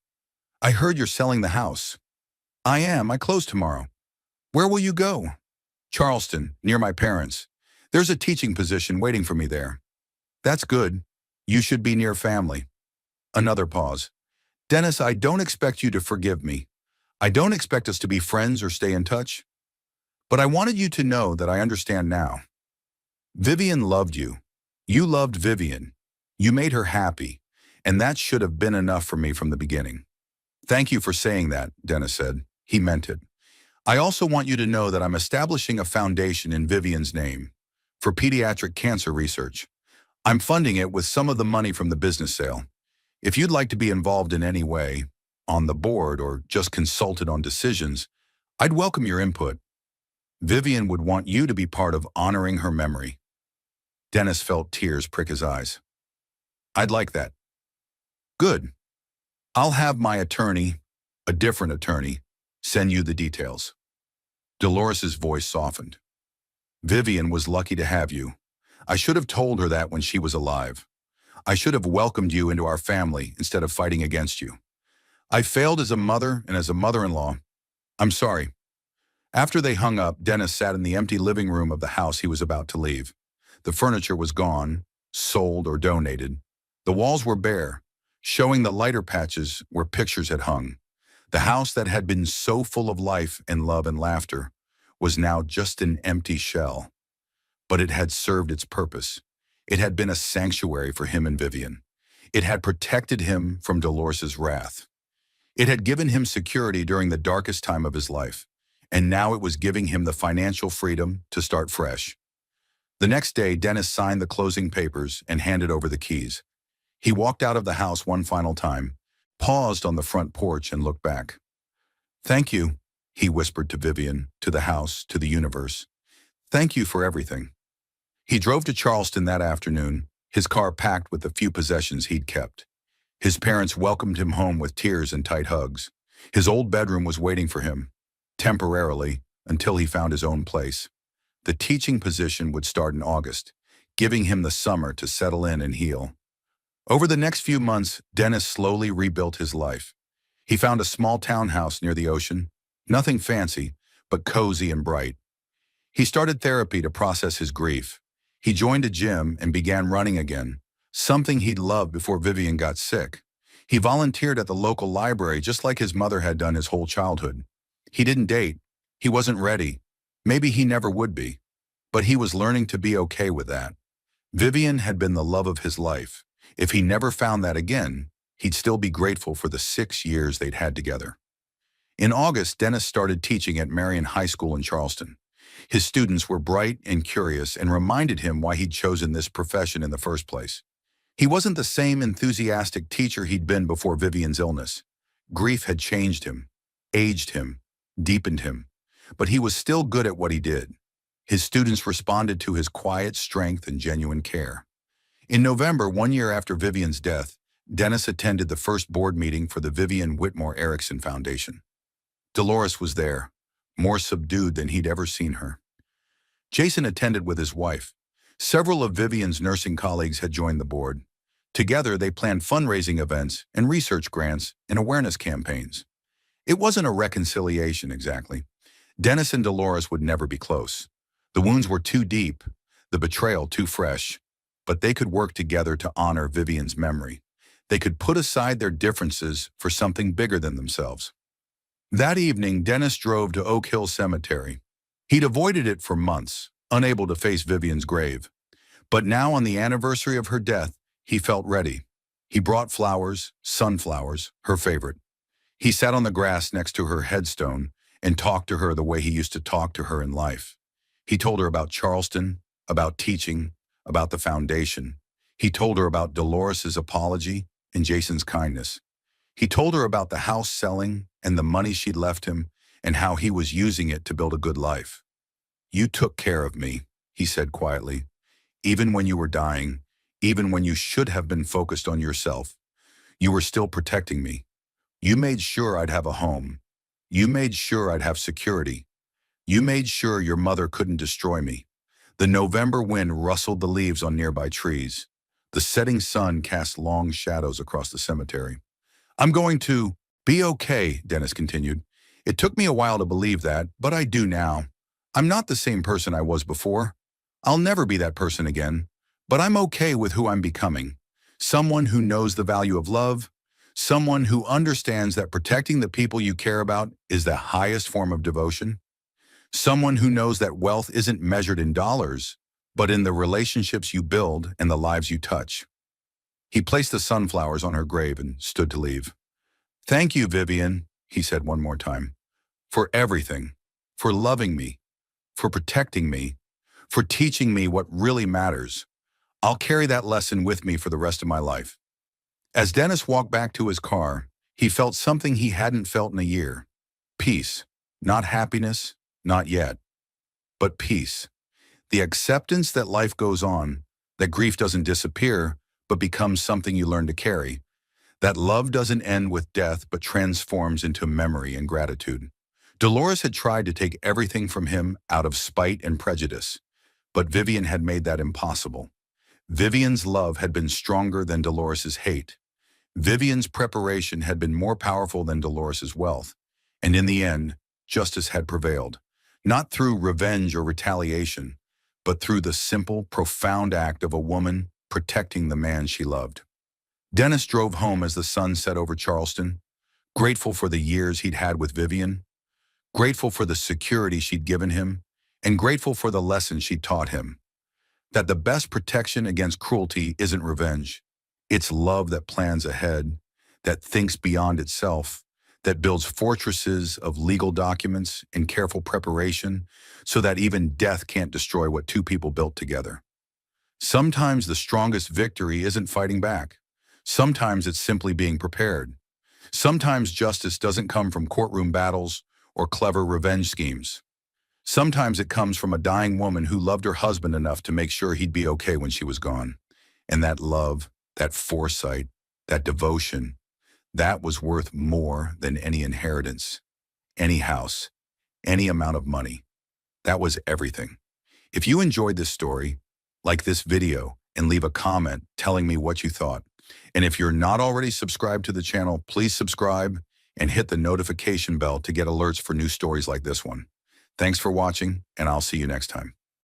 "I heard you're selling the house." "I am. I close tomorrow." "Where will you go?" "Charleston, near my parents. There's a teaching position waiting for me there. That's good. You should be near family. Another pause. Dennis, I don't expect you to forgive me. I don't expect us to be friends or stay in touch. But I wanted you to know that I understand now. Vivian loved you. You loved Vivian. You made her happy. And that should have been enough for me from the beginning. Thank you for saying that, Dennis said. He meant it. I also want you to know that I'm establishing a foundation in Vivian's name for pediatric cancer research. I'm funding it with some of the money from the business sale. If you'd like to be involved in any way, on the board or just consulted on decisions, I'd welcome your input. Vivian would want you to be part of honoring her memory. Dennis felt tears prick his eyes. I'd like that. Good. I'll have my attorney, a different attorney, send you the details. Dolores's voice softened. Vivian was lucky to have you. I should have told her that when she was alive. I should have welcomed you into our family instead of fighting against you. I failed as a mother and as a mother-in-law. I'm sorry. After they hung up, Dennis sat in the empty living room of the house he was about to leave. The furniture was gone, sold or donated. The walls were bare, showing the lighter patches where pictures had hung. The house that had been so full of life and love and laughter was now just an empty shell. But it had served its purpose. It had been a sanctuary for him and Vivian. It had protected him from Dolores's wrath. It had given him security during the darkest time of his life, and now it was giving him the financial freedom to start fresh. The next day, Dennis signed the closing papers and handed over the keys. He walked out of the house one final time, paused on the front porch and looked back. Thank you, he whispered to Vivian, to the house, to the universe. Thank you for everything. He drove to Charleston that afternoon, his car packed with the few possessions he'd kept. His parents welcomed him home with tears and tight hugs. His old bedroom was waiting for him, temporarily, until he found his own place. The teaching position would start in August, giving him the summer to settle in and heal. Over the next few months, Dennis slowly rebuilt his life. He found a small townhouse near the ocean, nothing fancy, but cozy and bright. He started therapy to process his grief. He joined a gym and began running again, something he'd loved before Vivian got sick. He volunteered at the local library just like his mother had done his whole childhood. He didn't date. He wasn't ready. Maybe he never would be. But he was learning to be okay with that. Vivian had been the love of his life. If he never found that again, he'd still be grateful for the 6 years they'd had together. In August, Dennis started teaching at Marion High School in Charleston. His students were bright and curious and reminded him why he'd chosen this profession in the first place. He wasn't the same enthusiastic teacher he'd been before Vivian's illness. Grief had changed him, aged him, deepened him, but he was still good at what he did. His students responded to his quiet strength and genuine care. In November, 1 year after Vivian's death, Dennis attended the first board meeting for the Vivian Whitmore Erickson Foundation. Dolores was there, more subdued than he'd ever seen her. Jason attended with his wife. Several of Vivian's nursing colleagues had joined the board. Together, they planned fundraising events and research grants and awareness campaigns. It wasn't a reconciliation, exactly. Dennis and Dolores would never be close. The wounds were too deep, the betrayal too fresh, but they could work together to honor Vivian's memory. They could put aside their differences for something bigger than themselves. That evening, Dennis drove to Oak Hill Cemetery. He'd avoided it for months, unable to face Vivian's grave. But now, on the anniversary of her death, he felt ready. He brought flowers, sunflowers, her favorite. He sat on the grass next to her headstone and talked to her the way he used to talk to her in life. He told her about Charleston, about teaching, about the foundation. He told her about Dolores's apology and Jason's kindness. He told her about the house selling and the money she'd left him and how he was using it to build a good life. You took care of me, he said quietly. Even when you were dying, even when you should have been focused on yourself, you were still protecting me. You made sure I'd have a home. You made sure I'd have security. You made sure your mother couldn't destroy me. The November wind rustled the leaves on nearby trees. The setting sun cast long shadows across the cemetery. I'm going to be okay, Dennis continued. It took me a while to believe that, but I do now. I'm not the same person I was before. I'll never be that person again, but I'm okay with who I'm becoming. Someone who knows the value of love, someone who understands that protecting the people you care about is the highest form of devotion, someone who knows that wealth isn't measured in dollars, but in the relationships you build and the lives you touch. He placed the sunflowers on her grave and stood to leave. "Thank you, Vivian," he said one more time, "for everything, for loving me, for protecting me, for teaching me what really matters. I'll carry that lesson with me for the rest of my life." As Dennis walked back to his car, he felt something he hadn't felt in a year. Peace. Not happiness, not yet, but peace. The acceptance that life goes on, that grief doesn't disappear, but becomes something you learn to carry, that love doesn't end with death but transforms into memory and gratitude. Dolores had tried to take everything from him out of spite and prejudice, but Vivian had made that impossible. Vivian's love had been stronger than Dolores's hate. Vivian's preparation had been more powerful than Dolores's wealth, and in the end, justice had prevailed, not through revenge or retaliation, but through the simple, profound act of a woman protecting the man she loved. Dennis drove home as the sun set over Charleston, grateful for the years he'd had with Vivian, grateful for the security she'd given him, and grateful for the lesson she'd taught him. That the best protection against cruelty isn't revenge. It's love that plans ahead, that thinks beyond itself, that builds fortresses of legal documents and careful preparation so that even death can't destroy what two people built together. Sometimes the strongest victory isn't fighting back. Sometimes it's simply being prepared. Sometimes justice doesn't come from courtroom battles or clever revenge schemes. Sometimes it comes from a dying woman who loved her husband enough to make sure he'd be okay when she was gone. And that love, that foresight, that devotion, that was worth more than any inheritance, any house, any amount of money. That was everything. If you enjoyed this story, like this video and leave a comment telling me what you thought. And if you're not already subscribed to the channel, please subscribe and hit the notification bell to get alerts for new stories like this one. Thanks for watching, and I'll see you next time.